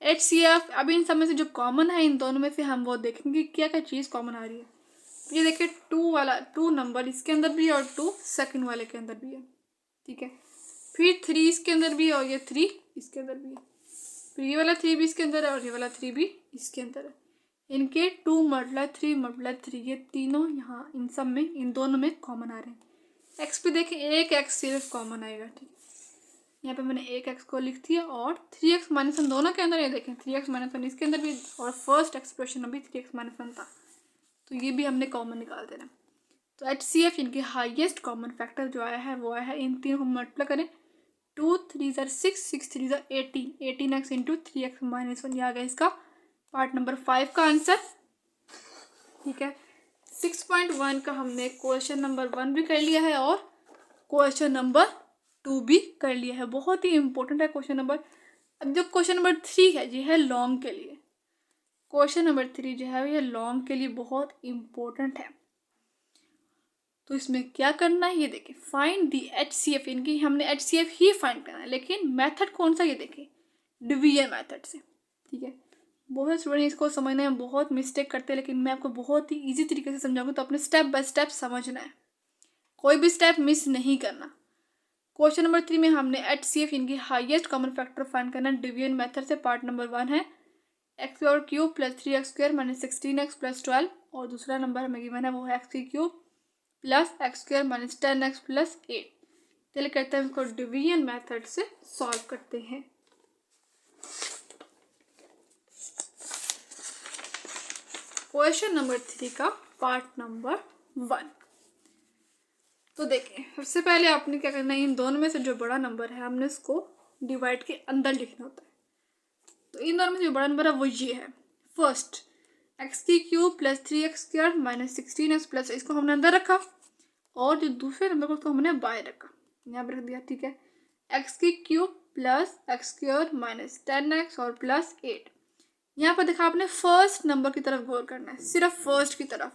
HCF, अभी इन सब में से जो कॉमन है इन दोनों में से हम वो देखेंगे क्या क्या चीज़ कॉमन आ रही है। ये देखिए 2 नंबर इसके अंदर भी है और 2 सेकंड वाले के अंदर भी है, ठीक है। फिर 3 इसके अंदर भी है और ये 3 इसके अंदर भी है, फिर ये वाला 3 भी इसके अंदर है और ये वाला 3 भी इसके अंदर है। इनके 2 मल्टीप्लाई 3 मल्टीप्लाई 3 ये तीनों यहाँ इन सब में इन दोनों में कॉमन आ रहे हैं। एक्स पे देखें एक एक्स सिर्फ कॉमन आएगा, ठीक है। यहाँ पे मैंने एक एक्स को लिख दिया और 3x माइनस 1 दोनों के अंदर ये देखें 3x माइनस 1 इसके अंदर भी और फर्स्ट एक्सप्रेशन अभी 3x माइनस 1 था, तो ये भी हमने कॉमन निकाल देना। तो HCF इनके हाईएस्ट कॉमन फैक्टर जो आया है वो आया है, इन तीनों को मल्टीप्लाई करें 2 3 ज़ा 6 6 3 ज़ा 18 18x इंटू 3x माइनस 1, ये आ गया इसका पार्ट नंबर 5 का आंसर, ठीक है। 6.1 का हमने क्वेश्चन नंबर 1 भी कर लिया है और क्वेश्चन नंबर 2 भी कर लिया है, बहुत ही इंपॉर्टेंट है क्वेश्चन नंबर। अब जो क्वेश्चन नंबर 3 है ये है लॉन्ग के लिए, क्वेश्चन नंबर 3 जो है ये लॉन्ग के लिए बहुत इंपॉर्टेंट है। तो इसमें क्या करना है ये देखिए, फाइंड दी HCF, इनकी हमने HCF ही फाइंड करना है, लेकिन मेथड कौन सा ये देखिए डिवीजन मेथड से, ठीक है। बहुत स्टूडेंट इसको समझने में बहुत मिस्टेक करते हैं, लेकिन मैं आपको बहुत ही इजी तरीके से समझाऊंगी, तो अपने स्टेप बाय स्टेप समझना है, कोई भी स्टेप मिस नहीं करना। क्वेश्चन नंबर 3 में हमने HCF इनकी हाईएस्ट कॉमन फैक्टर फाइंड करना डिवीजन मेथड से। पार्ट नंबर 1 है x power cube plus 3x square minus 16x plus 12, और दूसरा नंबर हमें गिवन है वो है एक्स की cube plus x square minus 10x plus 8। चलिए करते हैं इसको डिवीजन मेथड से सॉल्व करते हैं। क्वेश्चन नंबर 3 का पार्ट नंबर 1, तो देखिए सबसे पहले आपने क्या करना है, इन दोनों में से जो बड़ा नंबर है हमने इसको डिवाइड के अंदर लिखना होता है। तो इन दोनों में से जो बड़ा नंबर है वो ये है, फर्स्ट एक्स की cube plus 3x square minus 16x plus, इसको हमने अंदर रखा, और जो दूसरे नंबर को उसको हमने बाहर रखा, यहाँ पर रख दिया, ठीक है। एक्स की cube plus x square minus 10x और प्लस 8। यहाँ पर देखा आपने फर्स्ट नंबर की तरफ गौर करना है, सिर्फ फर्स्ट की तरफ,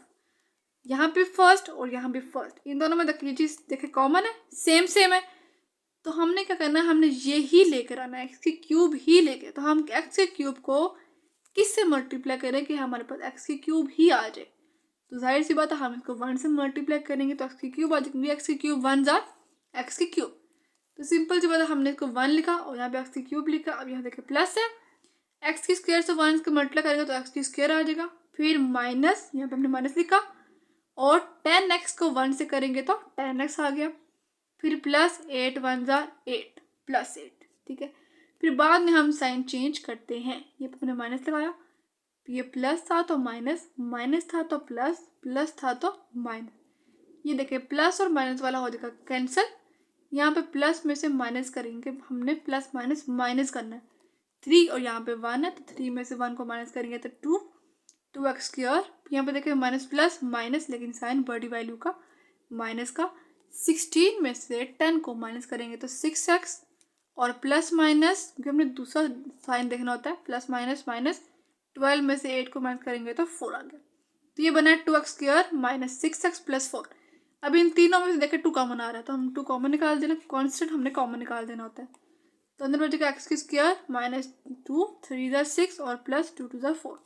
यहाँ पे फर्स्ट और यहाँ पे फर्स्ट, इन दोनों में देखिए चीज़ देखे कॉमन है, सेम सेम है, तो हमने क्या करना है, हमने ये ही लेकर आना है, एक्स की क्यूब ही लेके। तो हम एक्स के क्यूब को किससे मल्टीप्लाई करें कि हमारे पास एक्स की क्यूब ही आ जाए, तो जाहिर सी बात है हम इसको 1 से मल्टीप्लाई करेंगे तो एक्स की क्यूब आ जाएगी, एक्स की क्यूब 1 ज़ा एक्स की क्यूब, तो सिंपल सी बात है हमने इसको 1 लिखा और यहाँ पे एक्स की क्यूब लिखा। अब यहाँ देखिए प्लस है, एक्स की स्क्वायर से 1 को मल्टीप्लाई करेंगे तो एक्स की स्क्वायर आ जाएगा, फिर माइनस, यहाँ पे हमने माइनस लिखा, और 10x को 1 से करेंगे तो 10x आ गया, फिर प्लस 8 1 ज़ा 8 प्लस 8, ठीक है। फिर बाद में हम साइन चेंज करते हैं, ये हमने माइनस लगाया, ये प्लस था तो माइनस, माइनस था तो प्लस, प्लस था तो माइनस, ये देखिए प्लस और माइनस वाला हो जाएगा कैंसिल, यहाँ पे प्लस में से माइनस करेंगे, हमने प्लस माइनस माइनस करना है, 3 और यहाँ पे 1 है तो 3 में से 1 को माइनस करेंगे तो 2x स्क्वायर, यहाँ पे देखिए माइनस प्लस माइनस, लेकिन साइन बड़ी वैल्यू का माइनस का, 16 में से 10 को माइनस करेंगे तो 6x, और प्लस माइनस क्योंकि हमने दूसरा साइन देखना होता है, प्लस माइनस माइनस, 12 में से 8 को माइनस करेंगे तो 4 आ गया, तो ये बना है 2x square minus 6x plus 4। अब इन तीनों में से देखिए 2 कॉमन आ रहा है तो हम 2 कॉमन निकाल देना, कॉन्स्टेंट हमने कॉमन निकाल देना होता है, तो अंदर बचेगा एक्स की स्क्वायर माइनस 2 3 ज़ा 6 और प्लस 2 2 ज़ा 4।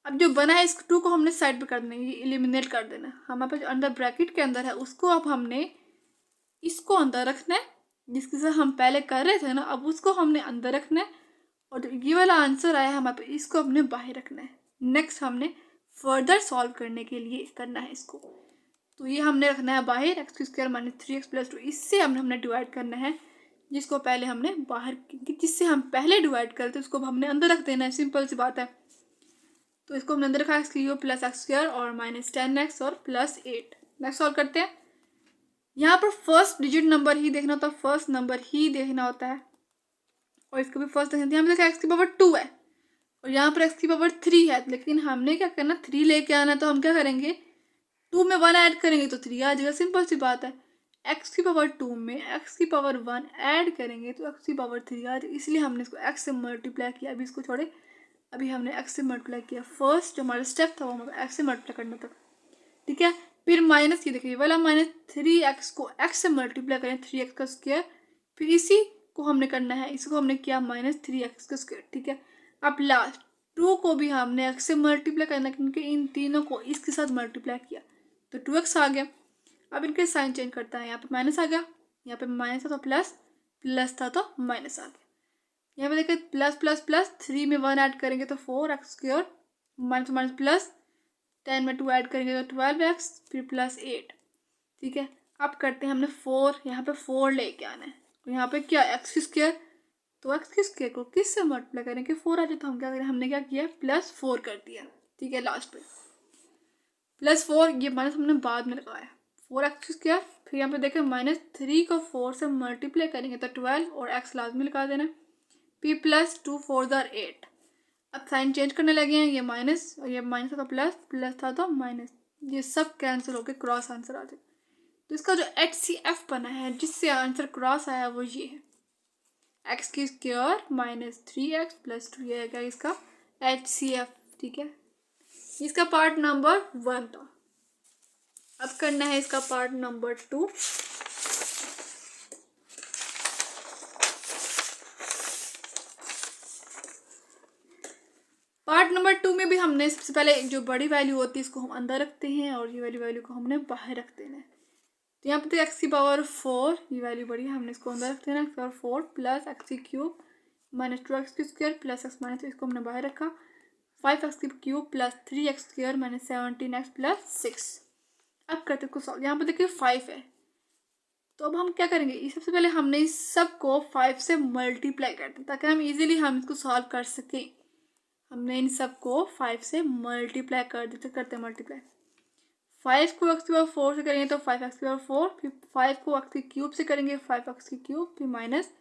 अब जो बना है इस 2 को हमने साइड पे कर देना, ये एलिमिनेट कर देना, हमारे पास अंदर ब्रैकेट के अंदर है उसको अब हमने इसको अंदर रखना है, जिसके साथ हम पहले कर रहे थे ना, अब उसको हमने अंदर रखना है, और ये वाला आंसर आया हमारे पे, इसको हमने बाहर रखना है। नेक्स्ट हमने फर्दर सॉल्व करने के लिए करना है इसको, तो ये हमने रखना है बाहर x² माइनस 3x+2, इससे हमने डिवाइड करना है, जिसको पहले हमने बाहर, जिससे हम पहले डिवाइड करते उसको हमने अंदर रख देना है, सिंपल सी बात है। तो इसको हमने अंदर रखा x³ प्लस x² और माइनस 10x और प्लस 8। नेक्स्ट सॉल्व करते हैं। यहाँ पर फर्स्ट डिजिट नंबर ही देखना होता है, फर्स्ट नंबर ही देखना होता है, और इसको भी फर्स्ट देखना है। यहाँ पे देखा x⁻2 है और यहाँ पर x⁻3 है, लेकिन हमने क्या करना, 3 लेके आना, तो हम क्या करेंगे, 2 में 1 ऐड करेंगे तो 3 आ जाएगा, सिंपल सी बात है। x⁻2 में x⁻1 ऐड करेंगे तो x⁻3 आ जाएगा, इसलिए हमने इसको x से मल्टीप्लाई किया। अभी इसको छोड़े, अभी हमने x से मल्टीप्लाई किया। फर्स्ट जो हमारा स्टेप था वो हमें x से मल्टीप्लाई करना था, ठीक है। फिर माइनस, ये देखिए वाला -3x को x से मल्टीप्लाई करें, 3x का स्क्वायर, फिर इसी को हमने करना है, इसको हमने किया -3x का स्क्वायर, ठीक है। अब लास्ट 2 को भी हमने x से मल्टीप्लाई करना है, क्योंकि इन तीनों को इसके साथ मल्टीप्लाई किया तो 2x आ गया। अब इनके साइन चेंज करता है, यहाँ पे माइनस आ गया, यहाँ पे माइनस था तो प्लस, प्लस था तो माइनस आ गया। यहाँ पे देखिए प्लस प्लस प्लस, 3 में 1 ऐड करेंगे तो 4x², माइनस माइनस प्लस, 10 में 2 ऐड करेंगे तो 12x, फिर प्लस 8, ठीक है। अब करते हैं हमने 4, यहाँ पे 4 लेके आना है, तो यहाँ पे क्या x², तो x² को किस से मल्टीप्लाई करेंगे, 4 आ जाए, तो हम क्या करें, हमने क्या किया, +4 कर दिया, ठीक है। लास्ट पे +4, ये माइनस हमने बाद में लगाया, 4x², फिर यहाँ पे देखें -3 को 4 से मल्टीप्लाई करेंगे तो 12 और x लाजमी लगा देना, फिर +2 4 = 8। अब साइन चेंज करने लगे हैं, ये माइनस और ये माइनस था तो प्लस, प्लस था तो माइनस, ये सब कैंसिल होकर क्रॉस आंसर आ जाए। तो इसका जो HCF बना है, जिससे आंसर क्रॉस आया, वो ये है x² माइनस 3x + 2, ये क्या इसका HCF, ठीक है। इसका पार्ट नंबर 1 था। अब करना है इसका पार्ट नंबर 2। पार्ट नंबर 2 में भी हमने सबसे पहले जो बड़ी वैल्यू होती है इसको हम अंदर रखते हैं, और ये वाली वैल्यू को हमने बाहर रख देना है। तो यहाँ पे x⁻4, ये वैल्यू बड़ी है, हमने इसको अंदर रख देना, x⁻4 plus x³ minus 2x² plus x minus, तो इसको हमने बाहर रखा, 5x³ plus 3x² minus 17x plus 6। अब करते हैं सॉल्व। यहाँ पे देखिए 5 है, तो अब हम क्या करेंगे, सबसे पहले हमने इस सब को 5 से मल्टीप्लाई कर दें, ताकि हम इजीली हम इसको सॉल्व कर सकें। हमने इन सब को 5 से मल्टीप्लाई कर देते, करते हैं मल्टीप्लाई। 5 को x⁻4 से करेंगे तो 5x⁻4, फिर 5 को x³ से करेंगे 5x³, फिर माइनस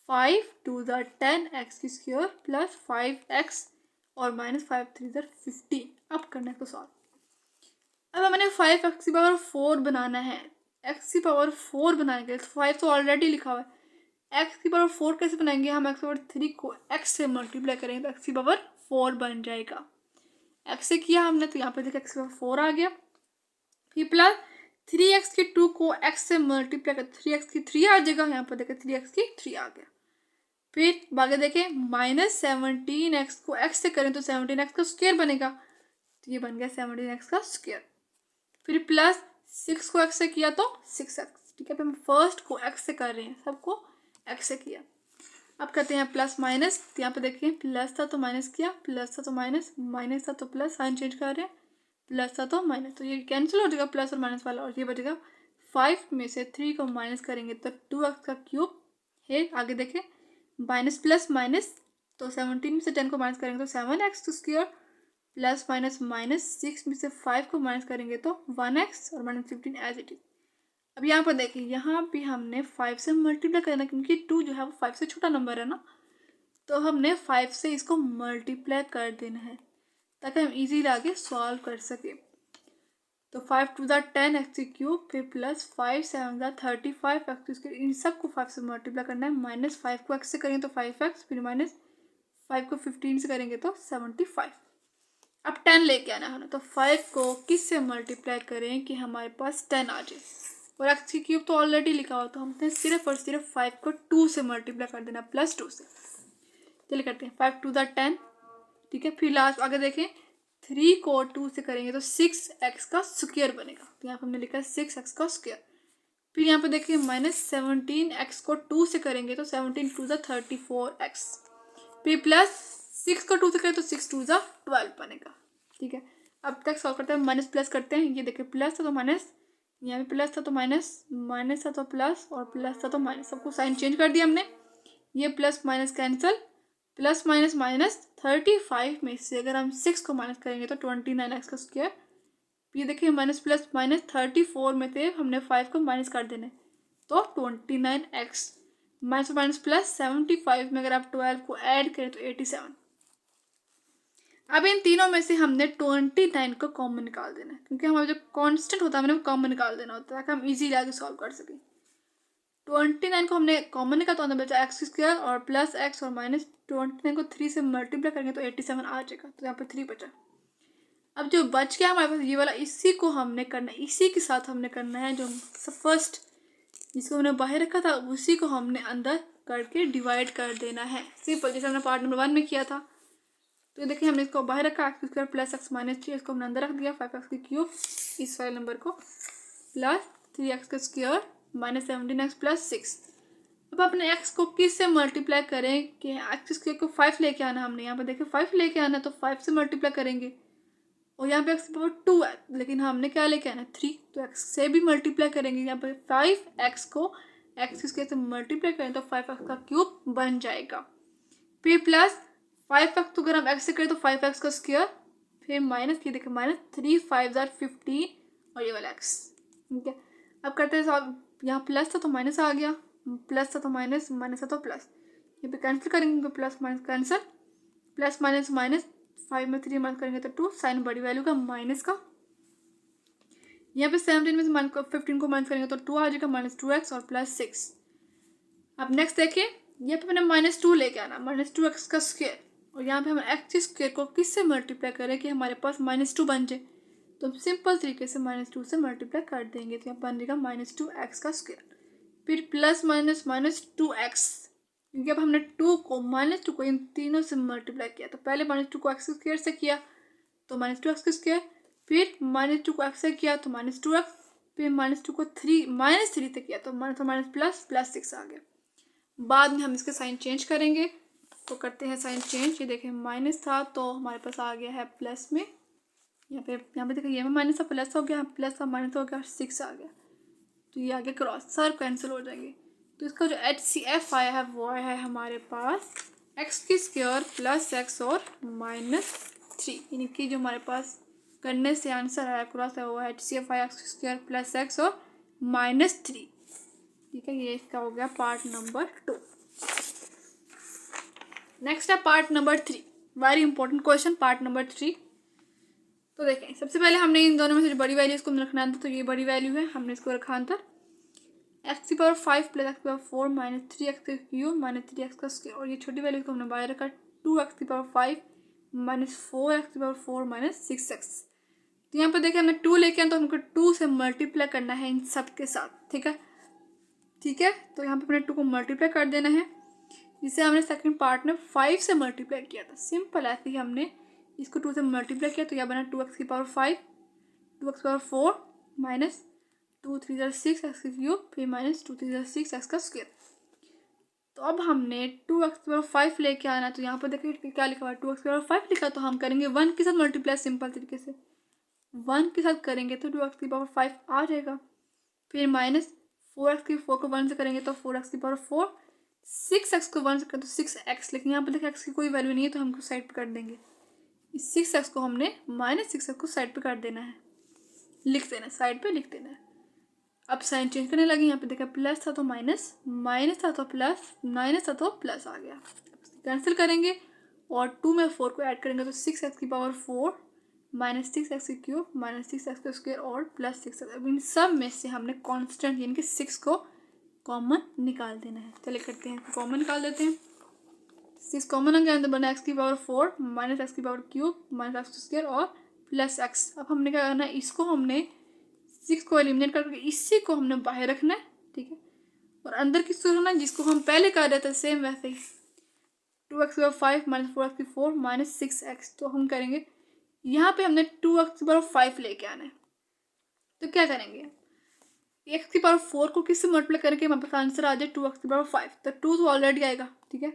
5 2 = 10x² प्लस 5x और माइनस 5 3 = 15। अब करना है तो सॉल्व। अब हमें 5x⁻4 बनाना है, x⁻4 बनाने के लिए 5 तो ऑलरेडी लिखा हुआ है, x⁻4 कैसे बनाएंगे, हम x⁻3 को x से मल्टीप्लाई करेंगे तो x⁻4 बन जाएगा। x से किया हमने, तो यहाँ पे देखिए x⁻4 आ गया, फिर प्लस 3x² को x से मल्टीप्लाई कर 3x³ आ जाएगा, यहाँ पर देखिए 3x³ आ गया। फिर बाकी देखें -17x को x से करें तो 17x का स्क्वायर बनेगा, तो ये बन गया 17x का स्क्वायर। फिर प्लस 6 को x से किया तो 6x, ठीक है। हम फर्स्ट को x से कर रहे हैं, सबको x से किया। अब करते हैं प्लस माइनस, तो यहाँ पे देखिए प्लस था तो माइनस किया, प्लस था तो माइनस, माइनस था तो प्लस, साइन चेंज कर रहे हैं, प्लस था तो माइनस, तो ये कैंसिल हो जाएगा प्लस और माइनस वाला, और ये बचेगा 5 में से 3 को माइनस करेंगे तो 2x³ है। आगे देखें माइनस प्लस माइनस, तो 17 में से 10 को माइनस करेंगे तो 7x² प्लस माइनस माइनस 6 में से 5 को माइनस करेंगे तो 1x और माइनस 15 एज इट इज। अब यहाँ पर देखिए, यहाँ भी हमने 5 से मल्टीप्लाई करना, क्योंकि 2 जो है वो 5 से छोटा नंबर है ना, तो हमने 5 से इसको मल्टीप्लाई कर देना है ताकि हम इजीली आगे सॉल्व कर सके। तो 5 2 = 10x³ फिर प्लस 5 7 = 35x², इन सब को 5 से मल्टीप्लाई करना है। माइनस 5 को x से करेंगे तो 5x, फिर माइनस 5 को 15 से करेंगे तो 75। अब 10 लेके आना है ना, तो 5 को किस से मल्टीप्लाई करें कि हमारे पास 10 आ जाए, और x³ तो ऑलरेडी लिखा हुआ, तो हमने सिर्फ और सिर्फ 5 को 2 से मल्टीप्लाई कर देना, +2 से। चलिए करते हैं, 5 2 = 10, ठीक है। फिर लास्ट आगे देखें 3 को 2 से करेंगे तो 6x का स्क्वायर बनेगा, तो यहाँ पर हमने लिखा है 6x का स्क्वायर। फिर यहाँ पे देखिए -17x को 2 से करेंगे तो 17 2 ज़ा 34x। फिर प्लस 6 को 2 से करें तो 6 2 ज़ा 12 बनेगा। ठीक है, अब तक सॉल्व करते हैं, माइनस प्लस करते हैं। ये देखिए प्लस था तो माइनस, यहाँ पे प्लस था तो माइनस, माइनस था तो प्लस और प्लस था तो माइनस, सबको साइन चेंज कर दिया हमने। ये plus minus cancel, plus minus minus 35 में से अगर हम 6 को माइनस करेंगे तो 29x का स्क्वायर। ये देखिए माइनस प्लस माइनस 34 में से हमने 5 को माइनस कर देना है तो 29x माइनस माइनस प्लस 75 में अगर आप 12 को ऐड करें तो 87। अब इन तीनों में से हमने 29 को कॉमन निकाल देना है, क्योंकि हमारा जो कांस्टेंट होता है हमने वो कॉमन निकाल देना होता है ताकि हम इजीली आगे सॉल्व कर सकें। 29 को हमने कॉमन निकाला तो अंदर बचा एक्स स्क्वायर और प्लस एक्स और माइनस 29 को 3 से मल्टीप्लाई करेंगे तो 87 आ जाएगा, तो यहाँ पे 3 बचा। अब जो बच गया हमारे पास ये वाला, इसी को हमने करना है, इसी के साथ हमने करना है जो फर्स्ट जिसको हमने बाहर रखा था उसी को हमने अंदर करके डिवाइड कर देना है। सिंपल, जैसे हमने पार्ट नंबर 1 में किया था। तो देखिए हमने इसको बाहर रखा x square plus x minus 3, इसको हमने अंदर रख दिया 5x की क्यूब इस वाले नंबर को, प्लस 3x का स्क्वायर माइनस 17x प्लस 6। अब अपने x को किस से मल्टीप्लाई करें कि एक्स स्क्वायर को 5 लेके आना, हमने यहाँ पर देखिए 5 लेके आना है तो 5 से मल्टीप्लाई करेंगे और यहाँ पे x पावर 2 है लेकिन हमने क्या लेके आना है 3, तो x से भी मल्टीप्लाई करेंगे। यहाँ पे 5x को एक्स स्क्वायर से मल्टीप्लाई करें तो 5x का क्यूब बन जाएगा। फिर प्लस 5x तो अगर हम x से करें तो 5x का स्क्वायर, फिर माइनस ये देखिए माइनस 3 5 जार 15 और ये वाला x। ठीक है, अब करते हैं सॉल्व। यहाँ प्लस था तो माइनस आ गया, प्लस था तो माइनस, माइनस था तो प्लस, यहाँ पे कैंसिल करेंगे तो plus minus cancel, plus minus minus 5 में 3 माइनस करेंगे तो 2, साइन बड़ी वैल्यू का माइनस का। यहाँ पे 17 में से 15 को माइनस करेंगे तो 2 आ जाएगा, माइनस 2x और प्लस 6। अब नेक्स्ट देखिए, यहाँ पे मैंने -2 लेके आना, -2x का स्क्वायर, और यहाँ पे हम एक्स स्क्वायर को किससे मल्टीप्लाई करें कि हमारे पास -2 बन जाए, तो हम सिंपल तरीके से -2 से मल्टीप्लाई कर देंगे तो यहाँ बन जाएगा -2x का स्क्वायर। फिर प्लस माइनस माइनस 2x, क्योंकि अब हमने 2 को -2 को इन तीनों से मल्टीप्लाई किया, तो पहले -2 को एक्स स्क्वायर से किया तो -2x का स्क्वायर, फिर -2 को x से किया तो -2x, फिर -2 को -3 से किया तो माइनस प्लस 6 आ गया। बाद में हम इसके साइन चेंज करेंगे, तो करते हैं साइन चेंज। ये देखें माइनस था तो हमारे पास आ गया है प्लस में, यहाँ पे देखिए ये में माइनस था प्लस हो गया, प्लस था माइनस हो गया 6 आ गया, तो ये आगे क्रॉस सर कैंसिल हो जाएंगे। तो इसका जो HCF आया है वो आया है हमारे पास एक्स की स्क्वायर प्लस एक्स और -3, यानी कि जो हमारे पास करने से आंसर आया क्रॉस है वो HCF आया एक्स स्क्वायर प्लस एक्स और -3। ठीक है, ये इसका हो गया पार्ट नंबर 2। नेक्स्ट है part number 3, very important question part number 3। तो देखें सबसे पहले हमने इन दोनों में से जो बड़ी वैल्यू इसको रखना था, तो ये बड़ी वैल्यू है, हमने इसको रखा अंदर एक्स की पावर 5 प्लस एक्स की पावर 4 माइनस 3x का क्यूब माइनस 3x का स्क्वायर, और ये छोटी वैल्यू को हमने बाहर रखा 2x की पावर 5 माइनस 4x की पावर 4 माइनस 6x। तो यहाँ पर देखिए हमने 2 लेके आए तो हमको 2 से मल्टीप्लाई करना है इन सब के साथ। ठीक है, ठीक है, तो यहाँ पे हमने 2 को मल्टीप्लाई कर देना है, जिसे हमने सेकंड पार्ट में 5 से मल्टीप्लाई किया था। सिंपल ऐसे ही हमने इसको 2 से मल्टीप्लाई किया तो यह बना 2x की पावर 5 2x की पावर 4 माइनस 2 3 जार 6 एक्स की क्यूब, फिर माइनस 2 3 जार 6 एक्स का स्क्वायर। तो अब हमने 2x की पावर 5 लेके आना, तो यहाँ पर देखिए क्या लिखा हुआ है 2x की पावर 5 लिखा, तो हम करेंगे 1 के साथ मल्टीप्लाई, सिंपल तरीके से 1 के साथ करेंगे तो 2x की पावर 5 आ जाएगा, फिर माइनस 4x की 4 को 1 से करेंगे तो 4x की पावर 4, 6x को 1 से करें तो 6x, लेकिन यहाँ पर देखिए x की कोई वैल्यू नहीं है तो हमको साइड पे कर देंगे, इस 6x को हमने -6x को साइड पे कर देना है, लिख देना है, साइड पे लिख देना है। अब साइन चेंज करने लगे, यहाँ पे देखा प्लस था तो माइनस, माइनस था तो प्लस, माइनस था तो प्लस आ गया, कैंसिल करेंगे और 2 में 4 को ऐड करेंगे तो 6x की पावर 4 माइनस 6x की क्यूब माइनस 6x का स्क्वायर और प्लस 6x। अब इन सब में से हमने कांस्टेंट यानी कि 6 को कॉमन निकाल देना है। चलिए करते हैं, कॉमन निकाल देते हैं। 6 कॉमन आ गया, अंदर बना x की पावर 4 माइनस एक्स की power cube minus x square और प्लस x। अब हमने क्या करना है, इसको हमने 6 को एलिमिनेट करके इसी को हमने बाहर रखना है। ठीक है, और अंदर किसको रखना है, जिसको हम पहले कर रहे थे सेम वैसे ही 2x की पावर 5 माइनस 4x की 4 माइनस 6x। तो हम करेंगे यहाँ पे हमने 2x की पावर 5 लेके आना है, तो क्या करेंगे एक्स की पावर 4 को किससे मल्टीप्लाई करके हमारे पास आंसर आ जाए 2x की पावर 5, तो 2 तो ऑलरेडी आएगा, ठीक है,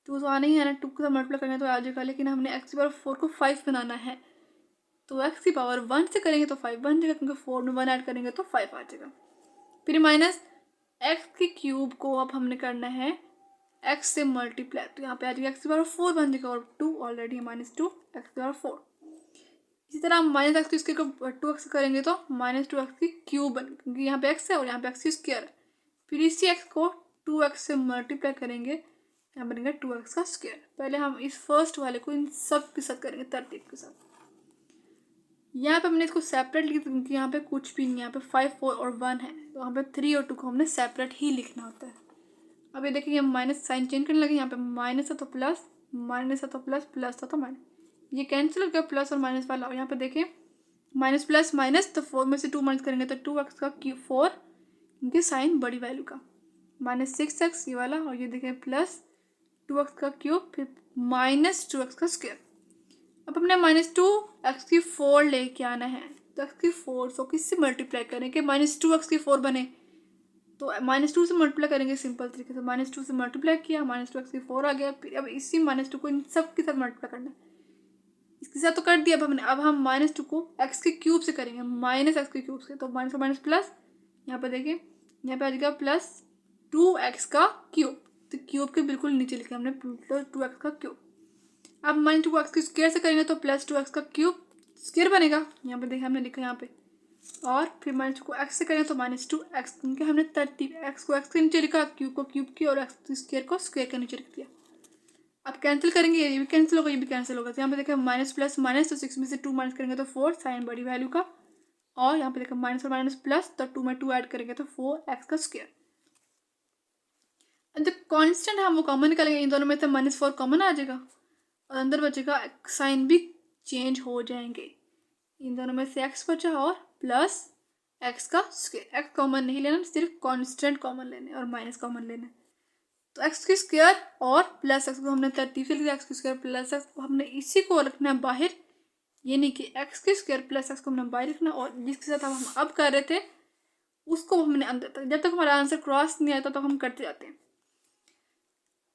2 तो आना ही है ना, 2 के साथ मल्टीप्लाई करेंगे तो आ जाएगा, लेकिन हमने x की पावर 4 को 5 बनाना है, तो x की पावर 1 से करेंगे तो 5 बन जाएगा, क्योंकि 4 में 1 ऐड करेंगे तो 5 आ जाएगा। फिर माइनस x की क्यूब को अब हमने करना है x से मल्टीप्लाई, तो यहाँ पे आ जाएगा x की पावर 4 बन जाएगा, और 2 ऑलरेडी है, -2 x की पावर 4। इसी तरह हम माइनस एक्स की को 2x करेंगे तो -2x की क्यूब बन, क्योंकि यहाँ पे x है और यहाँ पे x की स्क्वायर है। फिर इसी x को 2x से मल्टीप्लाई करेंगे, यहाँ बनेगा 2x का स्क्वायर। पहले हम इस फर्स्ट वाले को इन सब के साथ करेंगे तरतीब के साथ। यहाँ पे हमने इसको सेपरेट लिखा क्योंकि यहाँ पे कुछ भी नहीं, यहाँ पे 5, 4 और 1 है, तो यहाँ पे 3 और 2 को हमने सेपरेट ही लिखना होता है। अब ये देखिए हम माइनस साइन चेंज करने लगे, यहाँ पे माइनस है तो प्लस, माइनस है तो प्लस, प्लस था तो माइनस, ये कैंसिल हो गया प्लस और माइनस वाला। और यहाँ पे देखिए माइनस प्लस माइनस, तो 4 में से 2 माइनस करेंगे तो 2x का क्यूब 4, इनके साइन बड़ी वैल्यू का, -6x ये वाला, और ये देखिए प्लस 2x का क्यूब, फिर -2x का स्क्वायर। अब हमने -2x की 4 लेके आना है, तो x की 4 को किससे मल्टीप्लाई करें कि -2x की 4 बने, तो -2 से मल्टीप्लाई करेंगे सिंपल तरीके से, -2 से मल्टीप्लाई किया, -2x की 4 आ गया। फिर अब इसी -2 को इन सब के साथ मल्टीप्लाई करना है, इसके साथ तो कर दिया अब हमने। अब हम -2 को x के क्यूब से करेंगे, -x के क्यूब से, तो माइनस का माइनस प्लस, यहाँ पे देखिए यहाँ पे आ जाएगा +2x का क्यूब, तो क्यूब के बिल्कुल नीचे लिखा हमने +2x का क्यूब। अब -2 को x के स्क्वायर से करेंगे तो +2x का क्यूब स्क्वायर बनेगा, यहाँ पे देखिए हमने लिखा यहाँ पे, और फिर -2 को x से करें तो -2x, क्योंकि हमने तरतीब x को x के नीचे लिखा, क्यूब को क्यूब की, और x स्क्वायर को स्क्वायर के नीचे लिख दिया। अब कैंसिल करेंगे, ये भी कैंसिल होगा, ये भी कैंसिल होगा, तो यहाँ पे देखिए माइनस प्लस माइनस, तो 6 में से 2 माइनस करेंगे तो 4 साइन बड़ी वैल्यू का, और यहाँ पे देखिए माइनस और माइनस प्लस, तो 2 में 2 ऐड करेंगे तो 4x का स्क्वायर। जो कांस्टेंट है हम वो कॉमन निकालेंगे, इन दोनों में से -4 कॉमन आ जाएगा, और अंदर बचेगा साइन भी चेंज हो जाएंगे, इन दोनों में से x बचा और प्लस x का स्क्वायर। x कॉमन नहीं लेना, सिर्फ कांस्टेंट कॉमन लेने और माइनस कॉमन लेना। तो x की स्क्वायर और प्लस x को हमने तरतीब से लिखा, x की स्क्वायर प्लस x को हमने इसी को रखना है बाहर, ये नहीं कि x की स्क्वायर प्लस x को हमने बाहर रखना, और जिसके साथ हम अब कर रहे थे उसको हमने अंदर तक, जब तक हमारा आंसर क्रॉस नहीं आता तो हम करते जाते हैं।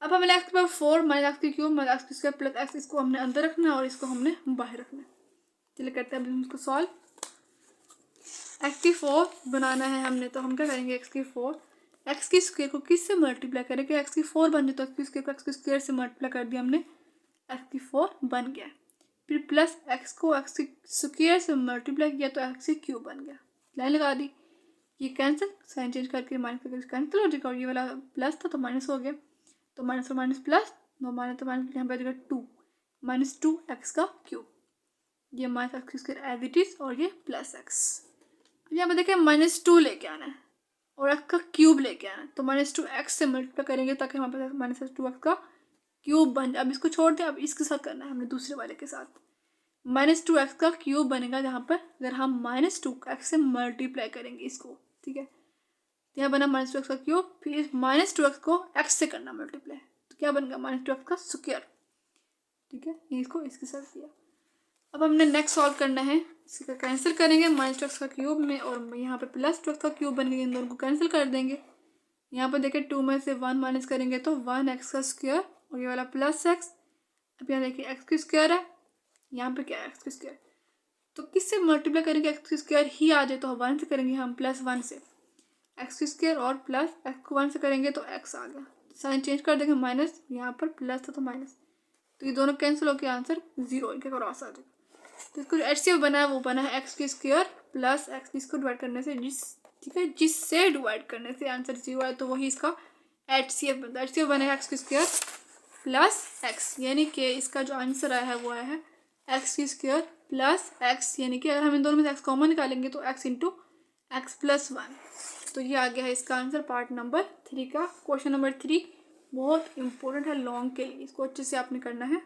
अब हमें x की पावर 4 माइनस x की क्यूब माइनस x की स्क्वायर प्लस x, इसको हमने अंदर रखना है और इसको हमने बाहर रखना है। चलिए करते हैं अब इसको सॉल्व। x की 4 बनाना है हमने, तो हम क्या करेंगे, x की 4 x की स्क्वायर को किससे मल्टीप्लाई करें कि x की 4 बन जाए, तो x की स्क्वायर को x की स्क्वायर से मल्टीप्लाई कर दिया हमने, x की 4 बन गया। फिर प्लस x को x की स्क्वायर से मल्टीप्लाई किया तो x की क्यूब बन गया, लाइन लगा दी, ये कैंसिल, साइन चेंज करके माइनस करके कैंसिल हो जाएगा, और ये वाला प्लस था तो माइनस हो गया, तो माइनस और माइनस प्लस, नो माइनस तो माइनस, यहाँ पे आ जाएगा 2 -2x का क्यूब, ये माइनस एक्स की स्क्वायर एज इट इज, और ये प्लस x। यहाँ पे देखिए -2 लेके आना है और x का क्यूब लेके आना है, तो -2x से मल्टीप्लाई करेंगे ताकि हमारे पास -2x का क्यूब बन जाए। अब इसको छोड़ दें, अब इसके साथ करना है हमने दूसरे वाले के साथ, -2x का क्यूब बनेगा, जहाँ पर अगर हम -2x से मल्टीप्लाई करेंगे इसको, ठीक है, यहाँ बना -2x का क्यूब, फिर -2x को x से करना मल्टीप्लाई, तो क्या बनेगा -2x का स्क्वायर, ठीक है, इसको इसके साथ किया। अब हमने नेक्स्ट सॉल्व करना है, इसका कैंसिल करेंगे -2x का क्यूब में, और यहाँ पे +2x का क्यूब बन गया, इन दोनों को कैंसिल कर देंगे। यहाँ पे देखिए 2 में से 1 माइनस करेंगे तो 1x का स्क्वायर, और ये वाला +x। अब यहाँ देखिए x की स्क्वायर है, यहाँ पे क्या है x की स्क्वायर, तो किससे मल्टीप्लाई करेंगे, x की स्क्वायर ही आ जाए तो 1 से करेंगे हम, +1 से x की स्क्वायर, और प्लस x को 1 से करेंगे तो x आ गया, साइन चेंज कर देंगे, माइनस, यहाँ पर प्लस था तो माइनस, तो ये दोनों कैंसिल होकर आंसर 0 इनके क्रॉस आ जाएगा। तो इसको जो HCF बना है वो बना है x की स्क्वायर प्लस x, इसको डिवाइड करने से ठीक है, जिससे डिवाइड करने से आंसर 0 आए तो वही इसका HCF बनता है। HCF बनेगा x की स्क्वायर प्लस x, यानी कि इसका जो आंसर आया है वो आया है x की स्क्वायर प्लस x, यानी कि अगर हम इन दोनों में से x कॉमन निकालेंगे तो x इंटू x प्लस 1, तो ये आ गया है इसका आंसर पार्ट नंबर 3 का। क्वेश्चन नंबर 3 बहुत इंपॉर्टेंट है लॉन्ग के लिए, इसको अच्छे से आपने करना है।